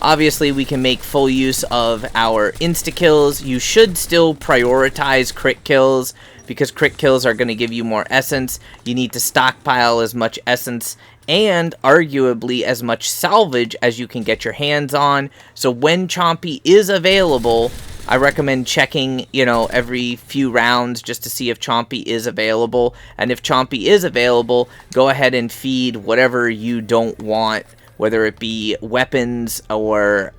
Obviously, we can make full use of our insta-kills. You should still prioritize crit kills, because crit kills are going to give you more essence. You need to stockpile as much essence and arguably as much salvage as you can get your hands on. So when Chompy is available, I recommend checking, you know, every few rounds just to see if Chompy is available. And if Chompy is available, go ahead and feed whatever you don't want, whether it be weapons or,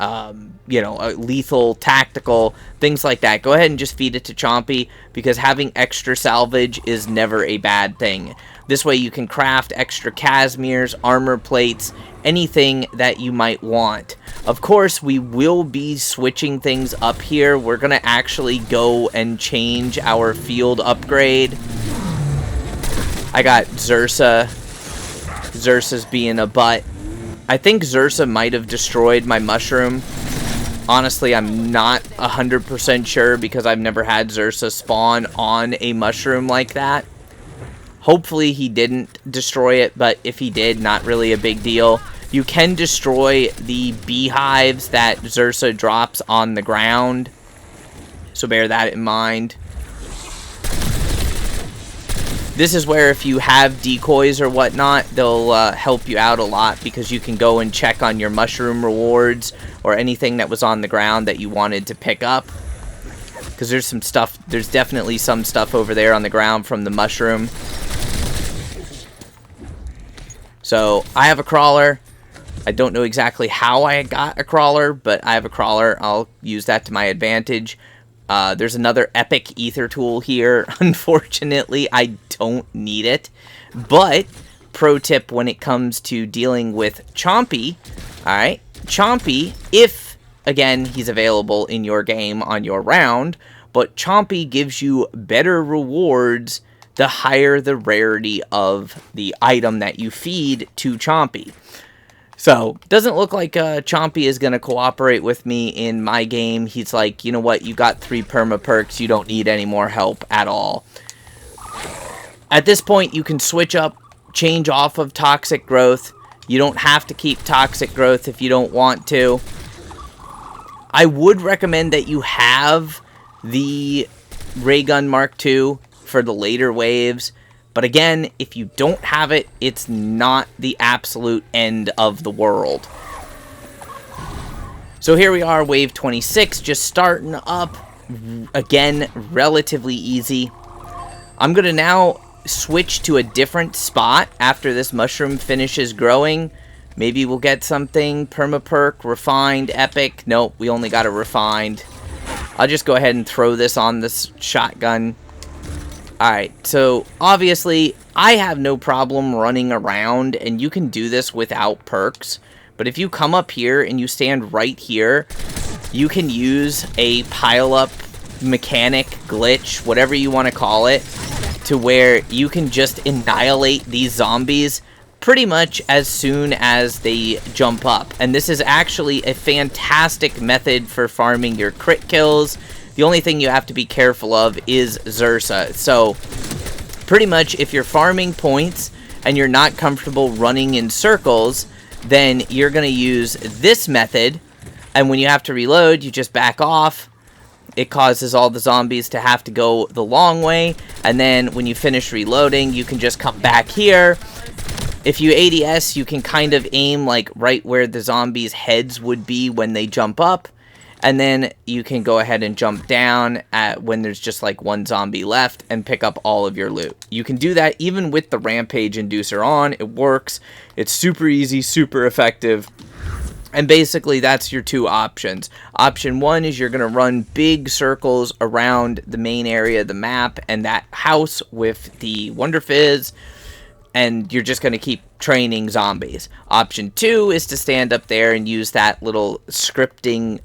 you know, lethal, tactical, things like that. Go ahead and just feed it to Chompy, because having extra salvage is never a bad thing. This way you can craft extra Casimirs, armor plates, anything that you might want. Of course, we will be switching things up here. We're going to actually go and change our field upgrade. I got Xursa. Xursa's being a butt. I think Xursa might have destroyed my mushroom. Honestly, I'm not 100% sure, because I've never had Xursa spawn on a mushroom like that. Hopefully he didn't destroy it, but if he did, not really a big deal. You can destroy the beehives that Xursa drops on the ground, so bear that in mind. This is where if you have decoys or whatnot, they'll help you out a lot, because you can go and check on your mushroom rewards or anything that was on the ground that you wanted to pick up. Because there's some stuff, there's definitely some stuff over there on the ground from the mushroom. So I have a crawler. I don't know exactly how I got a crawler, but I have a crawler. I'll use that to my advantage. There's another epic ether tool here. Unfortunately, I don't need it. But, pro tip when it comes to dealing with Chompy, alright, Chompy, if, again, he's available in your game on your round, but Chompy gives you better rewards the higher the rarity of the item that you feed to Chompy. So, doesn't look like Chompy is going to cooperate with me in my game. He's like, you know what, you got 3 perma perks, you don't need any more help at all. At this point, you can switch up, change off of Toxic Growth. You don't have to keep Toxic Growth if you don't want to. I would recommend that you have the Ray Gun Mark II for the later waves. But again, if you don't have it, it's not the absolute end of the world. So here we are, wave 26, just starting up. Again, relatively easy. I'm going to now switch to a different spot after this mushroom finishes growing. Maybe we'll get something. Permaperk, refined, epic. Nope, we only got a refined. I'll just go ahead and throw this on this shotgun. Alright, so obviously I have no problem running around, and you can do this without perks. But if you come up here and you stand right here, you can use a pile-up mechanic, glitch, whatever you want to call it, to where you can just annihilate these zombies pretty much as soon as they jump up. And this is actually a fantastic method for farming your crit kills. The only thing you have to be careful of is Xursa. So, pretty much if you're farming points and you're not comfortable running in circles, then you're going to use this method. And when you have to reload, you just back off. It causes all the zombies to have to go the long way. And then when you finish reloading, you can just come back here. If you ADS, you can kind of aim like right where the zombies' heads would be when they jump up. And then you can go ahead and jump down at when there's just like one zombie left and pick up all of your loot. You can do that even with the Rampage Inducer on. It works. It's super easy, super effective. And basically that's your 2 options. Option 1 is you're going to run big circles around the main area of the map and that house with the Wonder Fizz. And you're just going to keep training zombies. Option 2 is to stand up there and use that little scripting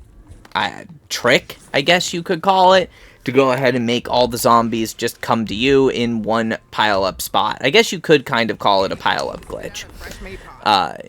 trick, I guess you could call it, to go ahead and make all the zombies just come to you in one pile-up spot. I guess you could kind of call it a pile-up glitch.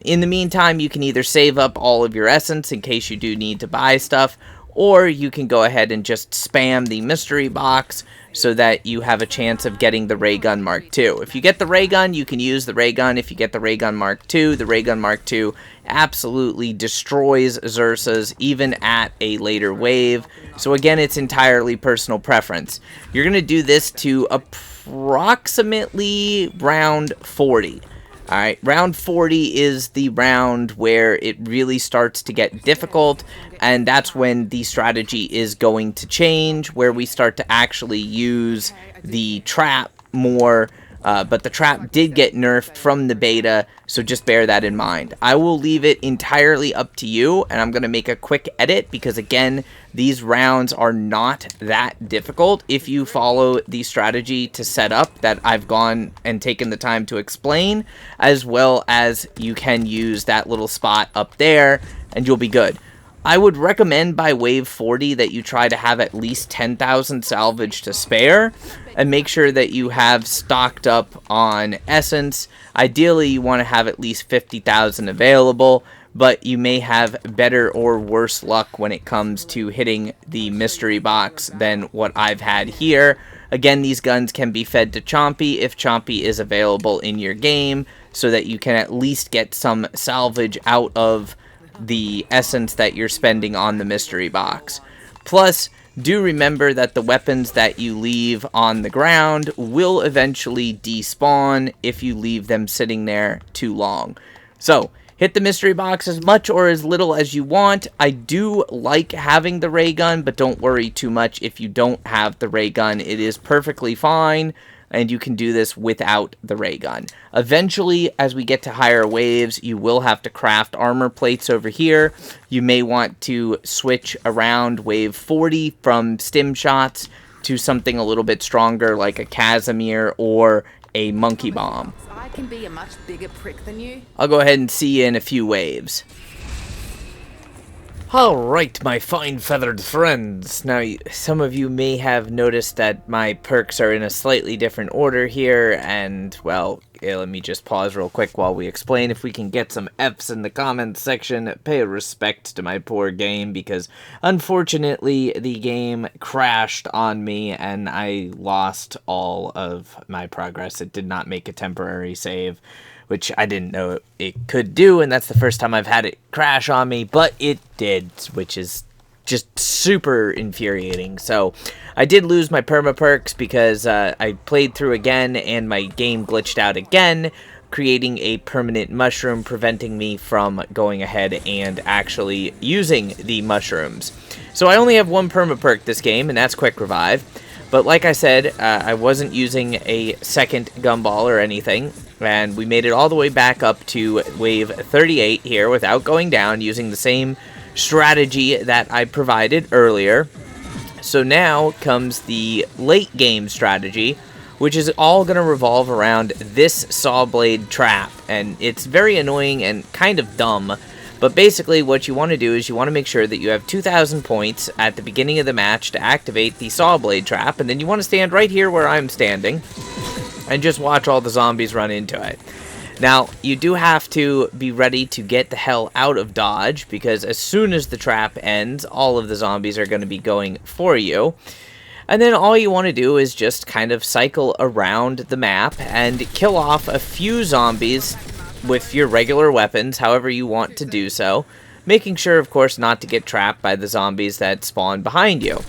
In the meantime, you can either save up all of your essence in case you do need to buy stuff, or you can go ahead and just spam the mystery box so that you have a chance of getting the ray gun Mark II. If you get the ray gun, you can use the ray gun. If you get the ray gun Mark II, the ray gun Mark II absolutely destroys Xerxes even at a later wave. So again, it's entirely personal preference. You're going to do this to approximately round 40. Alright, round 40 is the round where it really starts to get difficult, and that's when the strategy is going to change, where we start to actually use the trap more, but the trap did get nerfed from the beta, so just bear that in mind. I will leave it entirely up to you, and I'm going to make a quick edit, because again, these rounds are not that difficult if you follow the strategy to set up that I've gone and taken the time to explain, as well as you can use that little spot up there, and you'll be good. I would recommend by wave 40 that you try to have at least 10,000 salvage to spare, and make sure that you have stocked up on essence. Ideally, you want to have at least 50,000 available, but you may have better or worse luck when it comes to hitting the mystery box than what I've had here. Again, these guns can be fed to Chompy if Chompy is available in your game, so that you can at least get some salvage out of the essence that you're spending on the mystery box. Plus, do remember that the weapons that you leave on the ground will eventually despawn if you leave them sitting there too long. So, hit the mystery box as much or as little as you want. I do like having the ray gun, but don't worry too much if you don't have the ray gun. It is perfectly fine, and you can do this without the ray gun. Eventually, as we get to higher waves, you will have to craft armor plates over here. You may want to switch around wave 40 from stim shots to something a little bit stronger like a Casimir or a monkey bomb. I can be a much bigger prick than you. I'll go ahead and see you in a few waves. Alright, my fine feathered friends. Now, some of you may have noticed that my perks are in a slightly different order here, and, well, let me just pause real quick while we explain. If we can get some Fs in the comments section, pay respect to my poor game, because unfortunately the game crashed on me and I lost all of my progress. It did not make a temporary save, which I didn't know it could do, and that's the first time I've had it crash on me, but it did, which is just super infuriating. So I did lose my perma perks because I played through again and my game glitched out again, creating a permanent mushroom, preventing me from going ahead and actually using the mushrooms. So I only have one perma perk this game, and that's Quick Revive. But like I said, I wasn't using a second gumball or anything, and we made it all the way back up to wave 38 here without going down, using the same strategy that I provided earlier. So now comes the late game strategy, which is all going to revolve around this saw blade trap, and it's very annoying and kind of dumb. But basically what you want to do is you want to make sure that you have 2,000 points at the beginning of the match to activate the saw blade trap, and then you want to stand right here where I'm standing and just watch all the zombies run into it. Now, you do have to be ready to get the hell out of dodge, because as soon as the trap ends, all of the zombies are going to be going for you. And then all you want to do is just kind of cycle around the map and kill off a few zombies with your regular weapons, however you want to do so, making sure, of course, not to get trapped by the zombies that spawn behind you.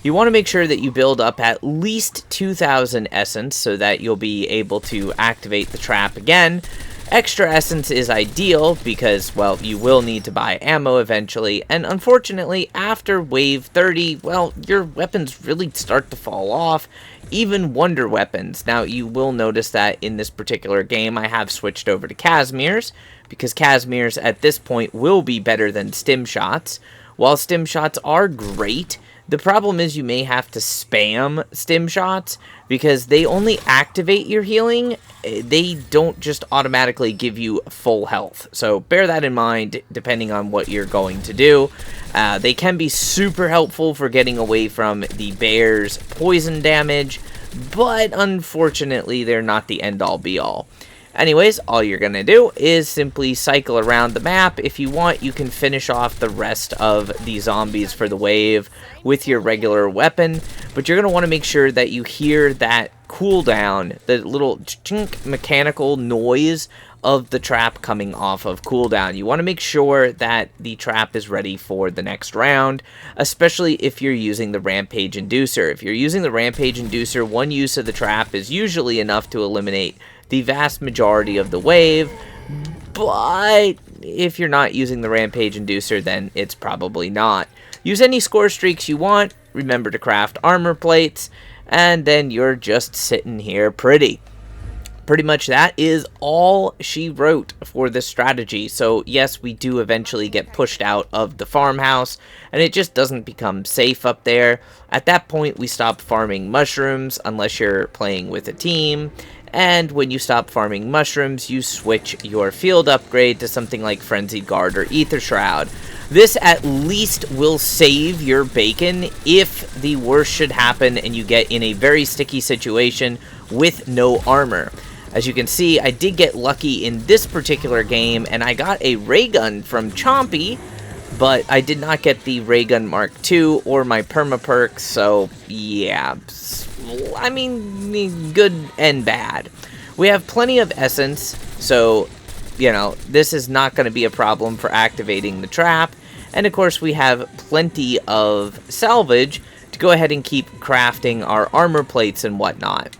You want to make sure that you build up at least 2,000 essence so that you'll be able to activate the trap again. Extra essence is ideal because, well, you will need to buy ammo eventually, and unfortunately, after wave 30, well, your weapons really start to fall off, even wonder weapons. Now, you will notice that in this particular game, I have switched over to Casimirs, because Casimirs at this point will be better than stim shots. While stim shots are great, the problem is you may have to spam stim shots because they only activate your healing. They don't just automatically give you full health. So bear that in mind depending on what you're going to do. They can be super helpful for getting away from the bear's poison damage, but unfortunately they're not the end-all be-all. Anyways, all you're going to do is simply cycle around the map. If you want, you can finish off the rest of the zombies for the wave with your regular weapon, but you're going to want to make sure that you hear that cooldown, the little chink mechanical noise of the trap coming off of cooldown. You want to make sure that the trap is ready for the next round, especially if you're using the Rampage Inducer. If you're using the Rampage Inducer, one use of the trap is usually enough to eliminate the vast majority of the wave, but if you're not using the Rampage Inducer, then it's probably not. Use any score streaks you want, remember to craft armor plates, and then you're just sitting here pretty. Pretty much that is all she wrote for this strategy. So yes, we do eventually get pushed out of the farmhouse, and it just doesn't become safe up there. At that point, we stop farming mushrooms unless you're playing with a team. And when you stop farming mushrooms, you switch your field upgrade to something like Frenzied Guard or Ether Shroud. This at least will save your bacon if the worst should happen and you get in a very sticky situation with no armor. As you can see, I did get lucky in this particular game, and I got a ray gun from Chompy, but I did not get the ray gun Mark II or my perma perk, so yeah, I mean, good and bad. We have plenty of essence, so, you know, this is not going to be a problem for activating the trap, and of course we have plenty of salvage to go ahead and keep crafting our armor plates and whatnot.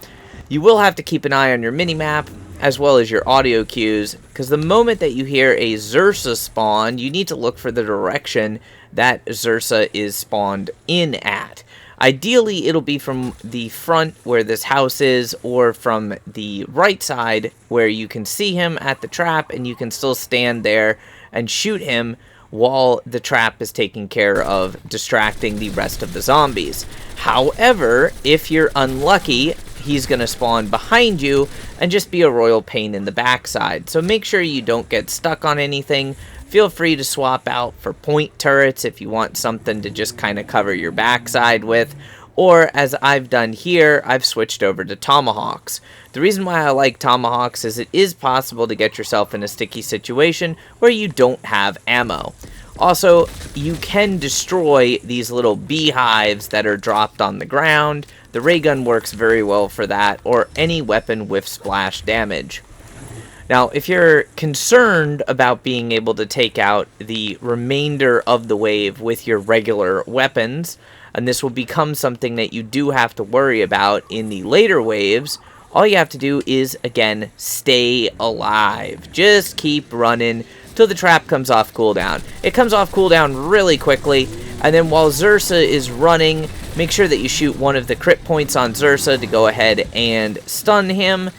You will have to keep an eye on your minimap, as well as your audio cues, because the moment that you hear a Zursa spawn, you need to look for the direction that Zursa is spawned in at. Ideally, it'll be from the front where this house is, or from the right side where you can see him at the trap, and you can still stand there and shoot him while the trap is taking care of distracting the rest of the zombies. However, if you're unlucky, he's going to spawn behind you and just be a royal pain in the backside. So make sure you don't get stuck on anything. Feel free to swap out for point turrets if you want something to just kind of cover your backside with. Or, as I've done here, I've switched over to tomahawks. The reason why I like tomahawks is it is possible to get yourself in a sticky situation where you don't have ammo. Also, you can destroy these little beehives that are dropped on the ground. The ray gun works very well for that, or any weapon with splash damage. Now, if you're concerned about being able to take out the remainder of the wave with your regular weapons, and this will become something that you do have to worry about in the later waves, all you have to do is, again, stay alive. Just keep running till the trap comes off cooldown. It comes off cooldown really quickly, and then while Zursa is running, make sure that you shoot one of the crit points on Zursa to go ahead and stun him,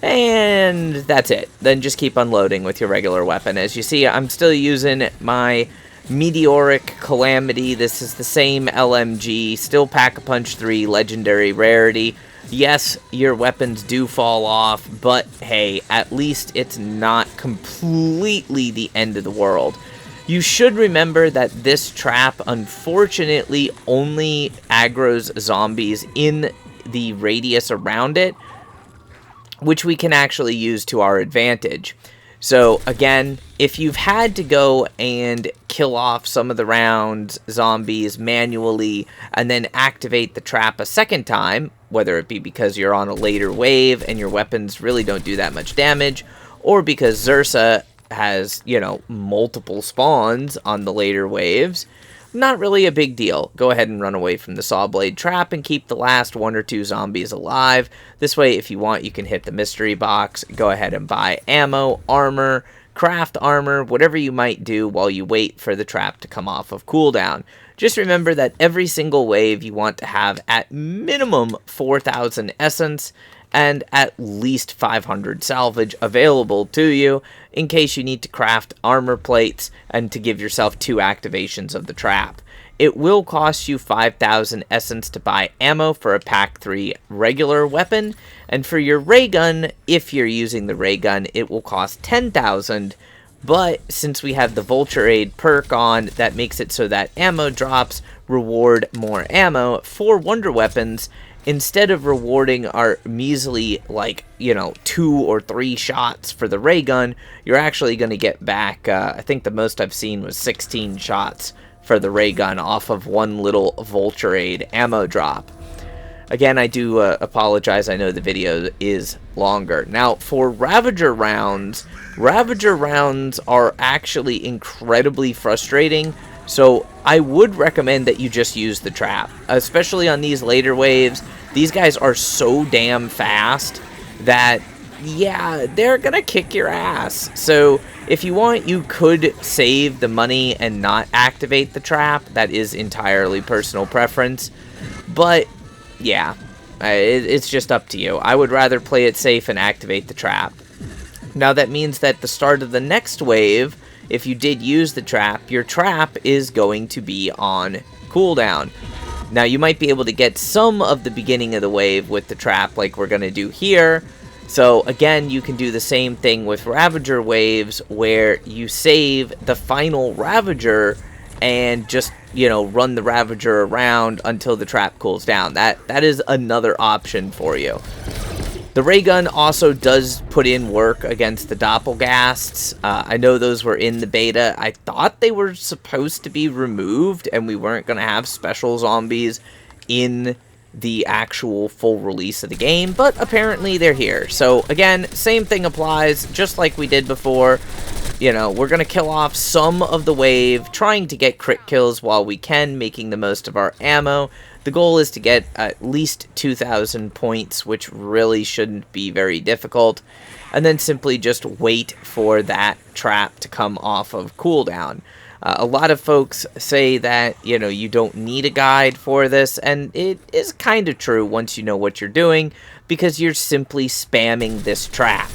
and that's it. Then just keep unloading with your regular weapon. As you see, I'm still using my Meteoric Calamity. This is the same LMG, still Pack-a-Punch 3 legendary rarity. Yes, your weapons do fall off, but hey, at least it's not completely the end of the world. You should remember that this trap, unfortunately, only aggroes zombies in the radius around it, which we can actually use to our advantage. So, again, if you've had to go and kill off some of the round zombies manually and then activate the trap a second time, whether it be because you're on a later wave and your weapons really don't do that much damage, or because Zursa has, you know, multiple spawns on the later waves, not really a big deal. Go ahead and run away from the Sawblade trap and keep the last 1 or 2 zombies alive. This way, if you want, you can hit the mystery box, go ahead and buy ammo, armor, craft armor, whatever you might do while you wait for the trap to come off of cooldown. Just remember that every single wave you want to have at minimum 4,000 essence and at least 500 salvage available to you in case you need to craft armor plates and to give yourself 2 activations of the trap. It will cost you 5,000 essence to buy ammo for a Pack 3 regular weapon, and for your ray gun, if you're using the ray gun, it will cost 10,000. But since we have the Vulture Aid perk on, that makes it so that ammo drops reward more ammo for wonder weapons, instead of rewarding our measly, like, 2 or 3 shots for the ray gun, you're actually going to get back, I think the most I've seen was 16 shots for the ray gun off of one little Vulturade ammo drop. Again, I do apologize, I know the video is longer. Now, for Ravager rounds are actually incredibly frustrating, so I would recommend that you just use the trap, especially on these later waves. These guys are so damn fast that, yeah, they're gonna kick your ass. So if you want, you could save the money and not activate the trap. That is entirely personal preference, but yeah, it's just up to you. I would rather play it safe and activate the trap. Now that means that the start of the next wave, if you did use the trap, your trap is going to be on cooldown. Now you might be able to get some of the beginning of the wave with the trap like we're going to do here. So again, you can do the same thing with Ravager waves where you save the final Ravager and just, run the Ravager around until the trap cools down. That is another option for you. The ray gun also does put in work against the Doppelgasts. I know those were in the beta. I thought they were supposed to be removed and we weren't going to have special zombies in the actual full release of the game, but apparently they're here. So again, same thing applies, just like we did before. We're going to kill off some of the wave, trying to get crit kills while we can, making the most of our ammo. The goal is to get at least 2,000 points, which really shouldn't be very difficult. And then simply just wait for that trap to come off of cooldown. A lot of folks say that, you don't need a guide for this, and it is kind of true once you know what you're doing, because you're simply spamming this trap.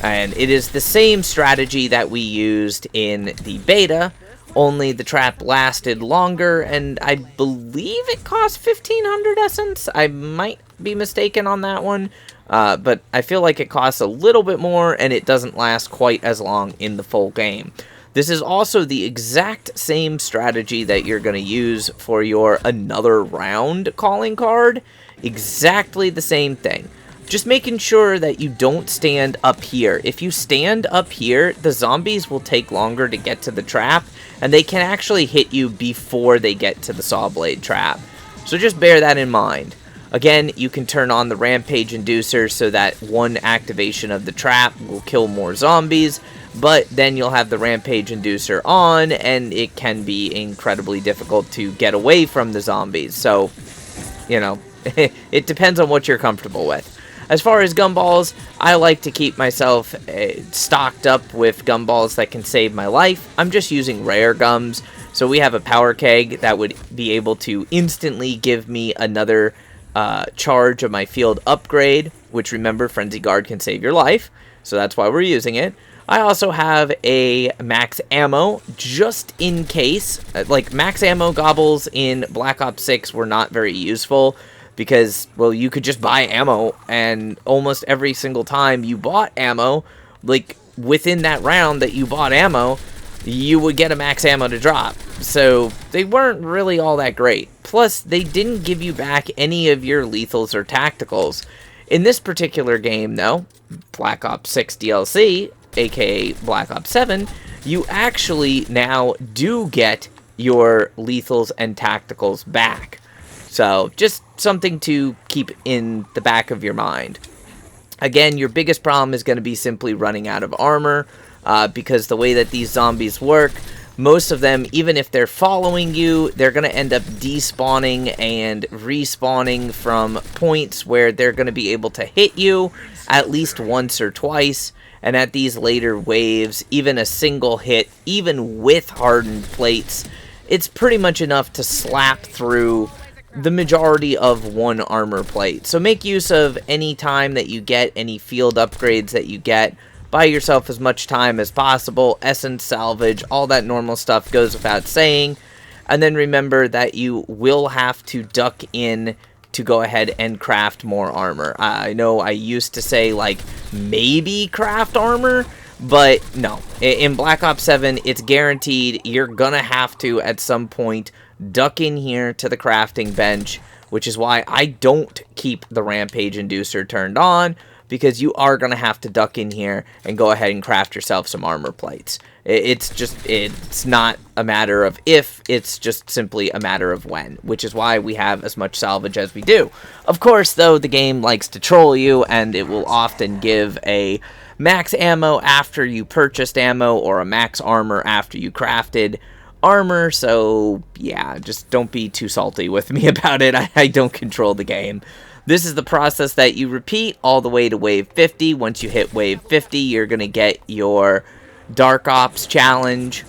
And it is the same strategy that we used in the beta, only the trap lasted longer, and I believe it cost 1,500 essence. I might be mistaken on that one, but I feel like it costs a little bit more, and it doesn't last quite as long in the full game. This is also the exact same strategy that you're going to use for your another round calling card. Exactly the same thing. Just making sure that you don't stand up here. If you stand up here, the zombies will take longer to get to the trap, and they can actually hit you before they get to the saw blade trap. So just bear that in mind. Again, you can turn on the rampage inducer so that one activation of the trap will kill more zombies, but then you'll have the rampage inducer on, and it can be incredibly difficult to get away from the zombies. So, it depends on what you're comfortable with. As far as gumballs, I like to keep myself stocked up with gumballs that can save my life. I'm just using rare gums. So we have a power keg that would be able to instantly give me another charge of my field upgrade, which, remember, Frenzy Guard can save your life. So that's why we're using it. I also have a max ammo just in case. Like, max ammo gobbles in Black Ops 6 were not very useful because, well, you could just buy ammo, and almost every single time you bought ammo, like, within that round that you bought ammo, you would get a max ammo to drop. So they weren't really all that great. Plus, they didn't give you back any of your lethals or tacticals. In this particular game, though, Black Ops 6 DLC, aka Black Ops 7, you actually now do get your lethals and tacticals back. So just something to keep in the back of your mind. Again, your biggest problem is going to be simply running out of armor, because the way that these zombies work, most of them, even if they're following you, they're going to end up despawning and respawning from points where they're going to be able to hit you at least once or twice. And at these later waves, even a single hit, even with hardened plates, it's pretty much enough to slap through the majority of one armor plate. So make use of any time that you get, any field upgrades that you get. Buy yourself as much time as possible. Essence, salvage, all that normal stuff goes without saying. And then remember that you will have to duck in to go ahead and craft more armor. I know I used to say, like, maybe craft armor, But no, in Black Ops 7, it's guaranteed you're gonna have to, at some point, duck in here to the crafting bench, which is why I don't keep the Rampage Inducer turned on, because you are gonna have to duck in here and go ahead and craft yourself some armor plates. It's not a matter of if, it's just simply a matter of when, which is why we have as much salvage as we do. Of course, though, the game likes to troll you, and it will often give a max ammo after you purchased ammo, or a max armor after you crafted armor, so yeah, just don't be too salty with me about it. I don't control the game. This is the process that you repeat all the way to wave 50. Once you hit wave 50, you're going to get your Dark Ops challenge.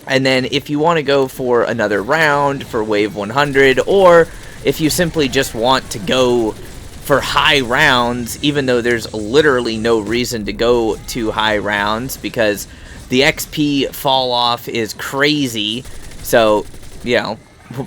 And then if you want to go for another round for wave 100, or if you simply just want to go for high rounds, even though there's literally no reason to go to high rounds because the XP fall off is crazy. So, you know,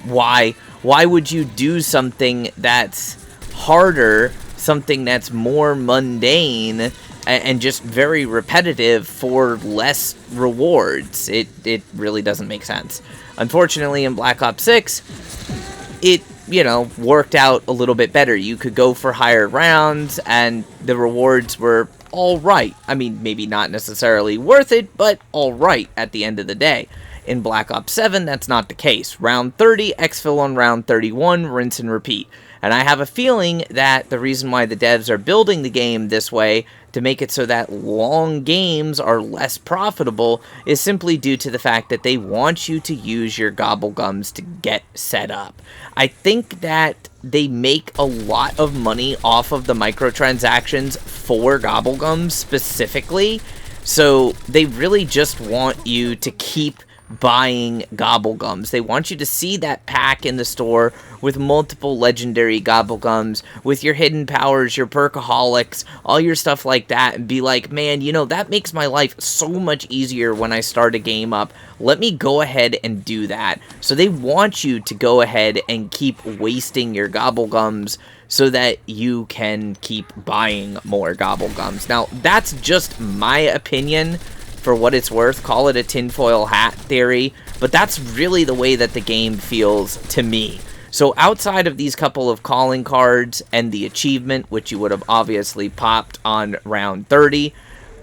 why would you do something that's harder, something that's more mundane and just very repetitive for less rewards? It really doesn't make sense. Unfortunately, in Black Ops 6, it, you know, worked out a little bit better. You could go for higher rounds, and the rewards were alright. I mean, maybe not necessarily worth it, but alright at the end of the day. In Black Ops 7, that's not the case. Round 30, exfil on round 31, rinse and repeat. And I have a feeling that the reason why the devs are building the game this way, to make it so that long games are less profitable, is simply due to the fact that they want you to use your gobblegums to get set up. I think that they make a lot of money off of the microtransactions for gobblegums specifically, so they really just want you to keep buying gobblegums. They want you to see that pack in the store with multiple legendary gobblegums, with your hidden powers, your perkaholics, all your stuff like that, and be like, man, you know, that makes my life so much easier when I start a game up. Let me go ahead and do that. So they want you to go ahead and keep wasting your gobblegums so that you can keep buying more gobblegums. Now, that's just my opinion. For what it's worth, call it a tinfoil hat theory, but that's really the way that the game feels to me. So outside of these couple of calling cards and the achievement, which you would have obviously popped on round 30,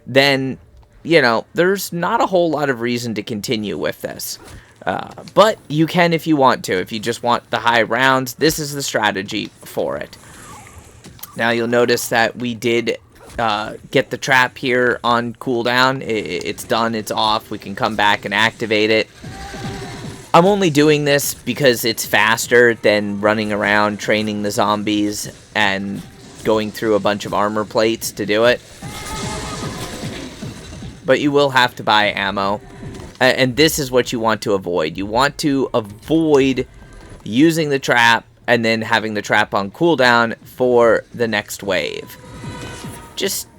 then, you know, there's not a whole lot of reason to continue with this. But you can if you want to. If you just want the high rounds, this is the strategy for it. Now you'll notice that we did get the trap here on cooldown. It's done, it's off. We can come back and activate it. I'm only doing this because it's faster than running around training the zombies and going through a bunch of armor plates to do it. But you will have to buy ammo. And this is what you want to avoid. You want to avoid using the trap and then having the trap on cooldown for the next wave. Just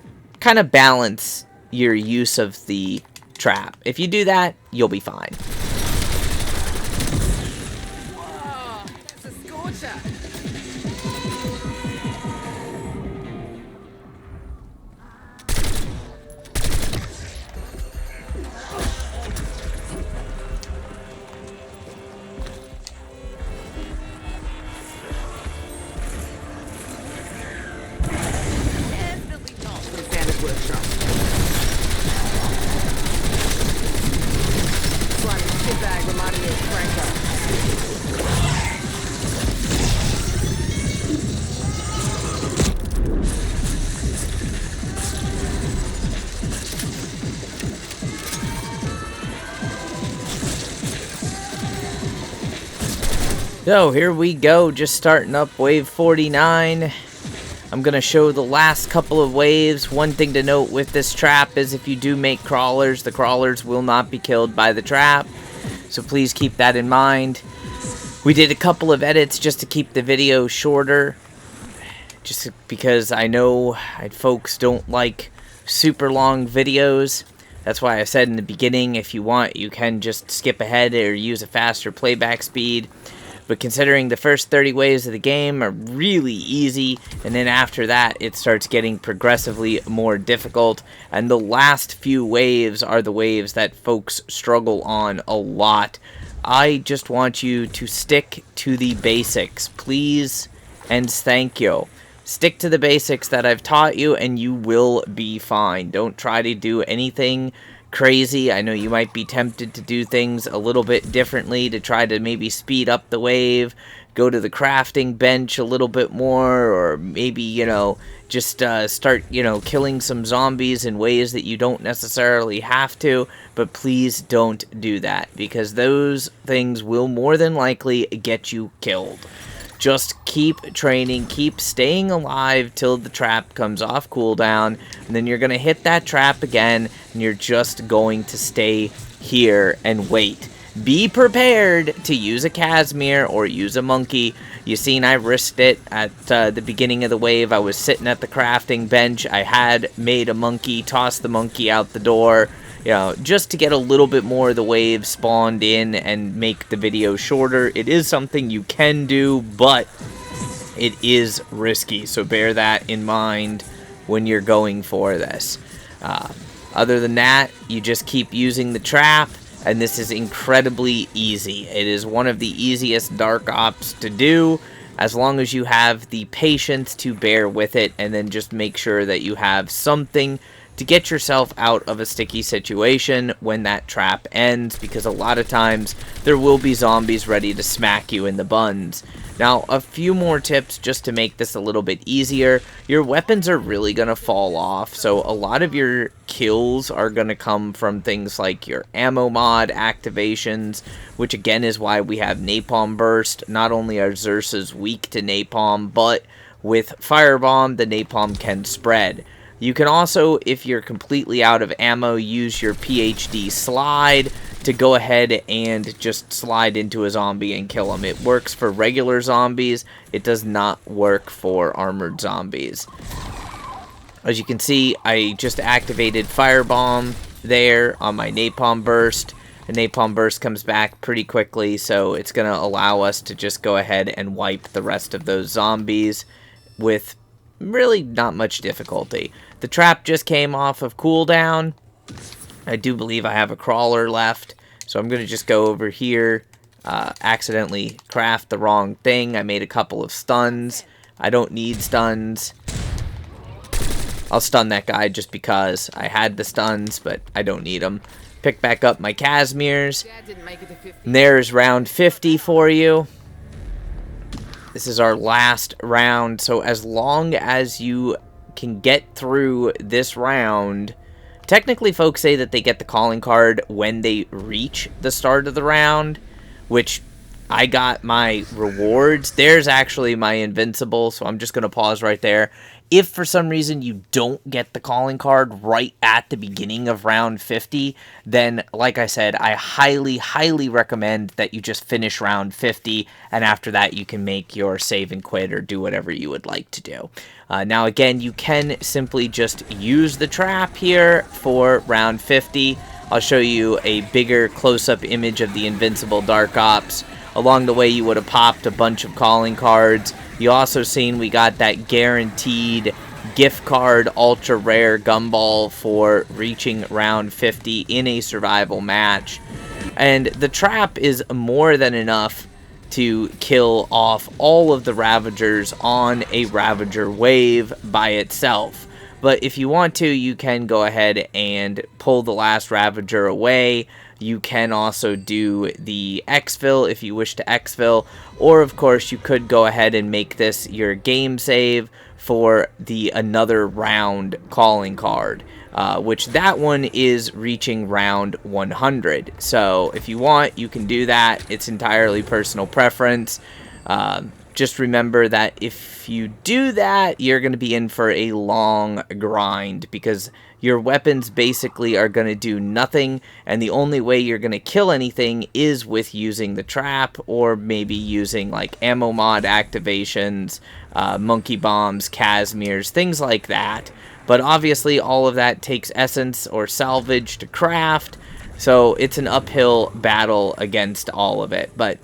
kind of balance your use of the trap. If you do that, you'll be fine. Whoa, it's a scorcher. So here we go, just starting up wave 49. I'm going to show the last couple of waves. One thing to note with this trap is if you do make crawlers, the crawlers will not be killed by the trap. So please keep that in mind. We did a couple of edits just to keep the video shorter. Just because I know folks don't like super long videos. That's why I said in the beginning, if you want, you can just skip ahead or use a faster playback speed. But considering the first 30 waves of the game are really easy, and then after that it starts getting progressively more difficult, and the last few waves are the waves that folks struggle on a lot, I just want you to stick to the basics, please, and thank you. Stick to the basics that I've taught you and you will be fine. Don't try to do anything crazy. I know you might be tempted to do things a little bit differently to try to maybe speed up the wave, go to the crafting bench a little bit more, or maybe, you know, just start, you know, killing some zombies in ways that you don't necessarily have to. But please don't do that, because those things will more than likely get you killed. Just keep training, keep staying alive till the trap comes off cooldown, and then you're going to hit that trap again, and you're just going to stay here and wait. Be prepared to use a Casimir or use a monkey. You seen I risked it at the beginning of the wave. I was sitting at the crafting bench. I had made a monkey, tossed the monkey out the door, you know, just to get a little bit more of the wave spawned in and make the video shorter. It is something you can do, but it is risky, so bear that in mind when you're going for this. Other than that, you just keep using the trap, and this is incredibly easy. It is one of the easiest Dark Ops to do, as long as you have the patience to bear with it, and then just make sure that you have something to get yourself out of a sticky situation when that trap ends, because a lot of times there will be zombies ready to smack you in the buns. Now, a few more tips just to make this a little bit easier. Your weapons are really going to fall off, so a lot of your kills are going to come from things like your ammo mod activations, which again is why we have Napalm Burst. Not only are Xerxes weak to Napalm, but with Firebomb, the Napalm can spread. You can also, if you're completely out of ammo, use your PhD slide to go ahead and just slide into a zombie and kill him. It works for regular zombies. It does not work for armored zombies. As you can see, I just activated Firebomb there on my Napalm Burst. The Napalm Burst comes back pretty quickly, so it's going to allow us to just go ahead and wipe the rest of those zombies with really not much difficulty. The trap just came off of cooldown. I do believe I have a crawler left, so I'm going to just go over here, accidentally craft the wrong thing. I made a couple of stuns. I don't need stuns. I'll stun that guy just because I had the stuns, but I don't need them. Pick back up my Casimirs. And there's round 50 for you. This is our last round, so as long as you can get through this round, technically folks say that they get the calling card when they reach the start of the round, which I got my rewards. There's actually my invincible, so I'm just going to pause right there. If for some reason you don't get the calling card right at the beginning of round 50, then like I said, I highly, highly recommend that you just finish round 50, and after that you can make your save and quit or do whatever you would like to do. Now again, you can simply just use the trap here for round 50. I'll show you a bigger close-up image of the Invincible Dark Ops. Along the way, you would have popped a bunch of calling cards. You also seen we got that guaranteed gift card ultra rare gumball for reaching round 50 in a survival match. And the trap is more than enough to kill off all of the Ravagers on a Ravager wave by itself. But if you want to, you can go ahead and pull the last Ravager away. You can also do the exfil if you wish to exfil, or of course you could go ahead and make this your game save for the another round calling card, which that one is reaching round 100. So if you want, you can do that. It's entirely personal preference. Just remember that if you do that, you're going to be in for a long grind, because your weapons basically are going to do nothing, and the only way you're going to kill anything is with using the trap, or maybe using like ammo mod activations, monkey bombs, Casimirs, things like that. But obviously all of that takes essence or salvage to craft, so it's an uphill battle against all of it. But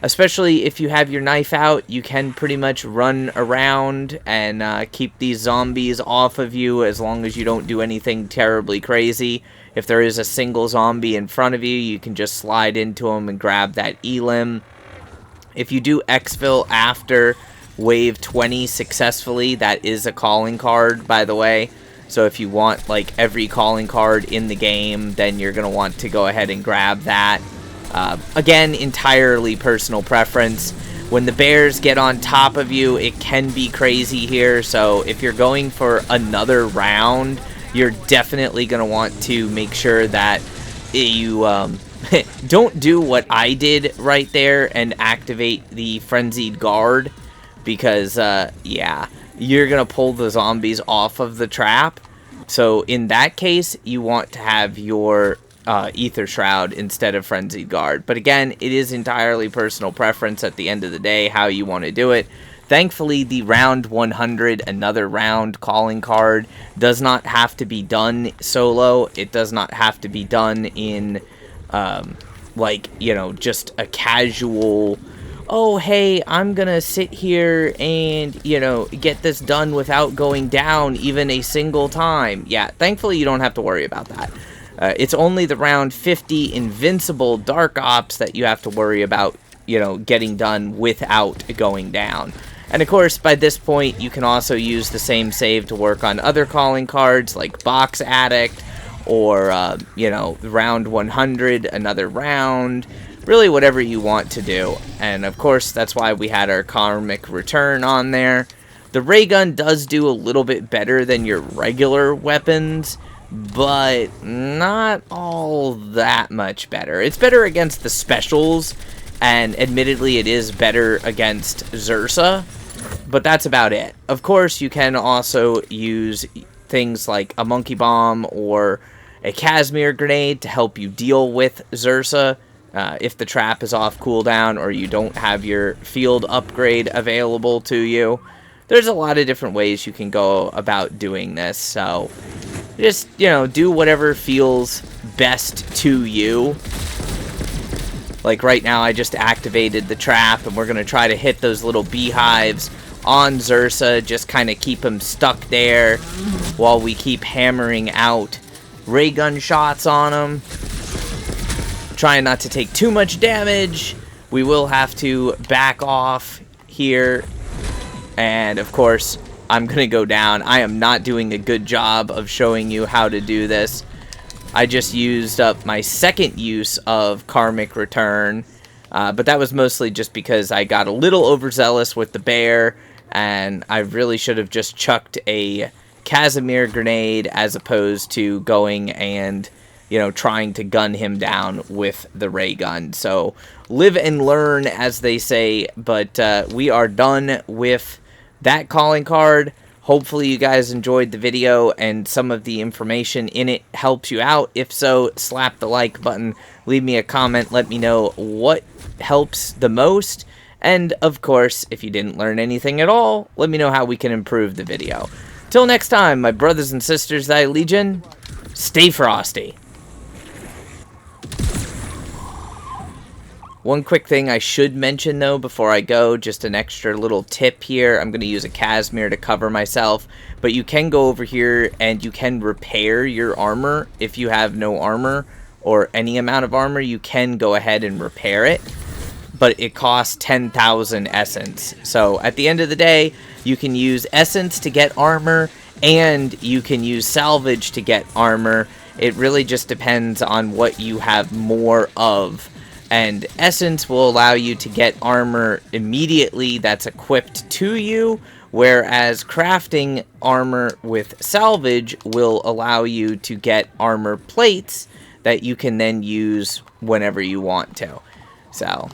Especially if you have your knife out, you can pretty much run around and keep these zombies off of you as long as you don't do anything terribly crazy. If there is a single zombie in front of you, you can just slide into them and grab that elim. If you do exfil after wave 20 successfully, that is a calling card, by the way. So if you want like every calling card in the game, then you're going to want to go ahead and grab that. Again, entirely personal preference. When the bears get on top of you, it can be crazy here. So if you're going for another round, you're definitely going to want to make sure that you don't do what I did right there and activate the Frenzied Guard. Because, yeah, you're going to pull the zombies off of the trap. So in that case, you want to have your Ether Shroud instead of Frenzied Guard. But again, it is entirely personal preference at the end of the day how you want to do it. Thankfully, the round 100, another round calling card, does not have to be done solo. It does not have to be done in, like, you know, just a casual, oh, hey, I'm gonna sit here and, you know, get this done without going down even a single time. Yeah, thankfully you don't have to worry about that. It's only the round 50 Invincible Dark Ops that you have to worry about, you know, getting done without going down. And of course, by this point, you can also use the same save to work on other calling cards like Box Addict or, you know, round 100, another round, really whatever you want to do. And of course, that's why we had our Karmic Return on there. The ray gun does do a little bit better than your regular weapons, but not all that much better. It's better against the specials, and admittedly it is better against Zursa, but that's about it. Of course, you can also use things like a Monkey Bomb or a Casimir Grenade to help you deal with Zursa if the trap is off cooldown or you don't have your field upgrade available to you. There's a lot of different ways you can go about doing this, so just, you know, do whatever feels best to you. Like right now, I just activated the trap, and we're going to try to hit those little beehives on Zursa, just kind of keep them stuck there while we keep hammering out ray gun shots on them. Trying not to take too much damage. We will have to back off here. And of course, I'm going to go down. I am not doing a good job of showing you how to do this. I just used up my second use of Karmic Return. But that was mostly just because I got a little overzealous with the bear. And I really should have just chucked a Casimir Grenade as opposed to going and, you know, trying to gun him down with the ray gun. So live and learn, as they say. But we are done with that calling card. Hopefully you guys enjoyed the video and some of the information in it helps you out. If so, slap the like button, leave me a comment, let me know what helps the most. And of course, if you didn't learn anything at all, let me know how we can improve the video. Till next time, my brothers and sisters, thy legion, stay frosty. One quick thing I should mention, though, before I go, just an extra little tip here. I'm going to use a Casimir to cover myself, but you can go over here and you can repair your armor. If you have no armor or any amount of armor, you can go ahead and repair it, but it costs 10,000 essence. So at the end of the day, you can use essence to get armor, and you can use salvage to get armor. It really just depends on what you have more of. And essence will allow you to get armor immediately that's equipped to you, whereas crafting armor with salvage will allow you to get armor plates that you can then use whenever you want to. So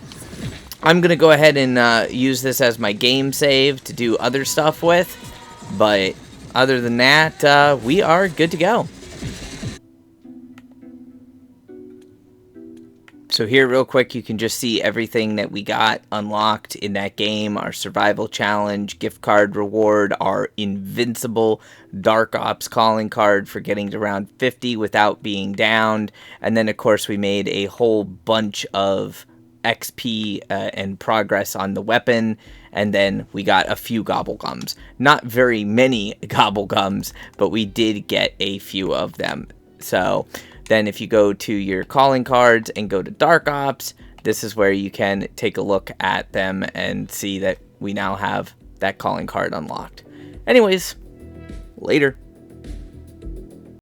I'm going to go ahead and use this as my game save to do other stuff with, but other than that, we are good to go. So here real quick, you can just see everything that we got unlocked in that game. Our survival challenge, gift card reward, our Invincible Dark Ops calling card for getting to round 50 without being downed. And then of course we made a whole bunch of XP and progress on the weapon, and then we got a few gobblegums. Not very many gobblegums, but we did get a few of them. So then if you go to your calling cards and go to Dark Ops, this is where you can take a look at them and see that we now have that calling card unlocked. Anyways, later.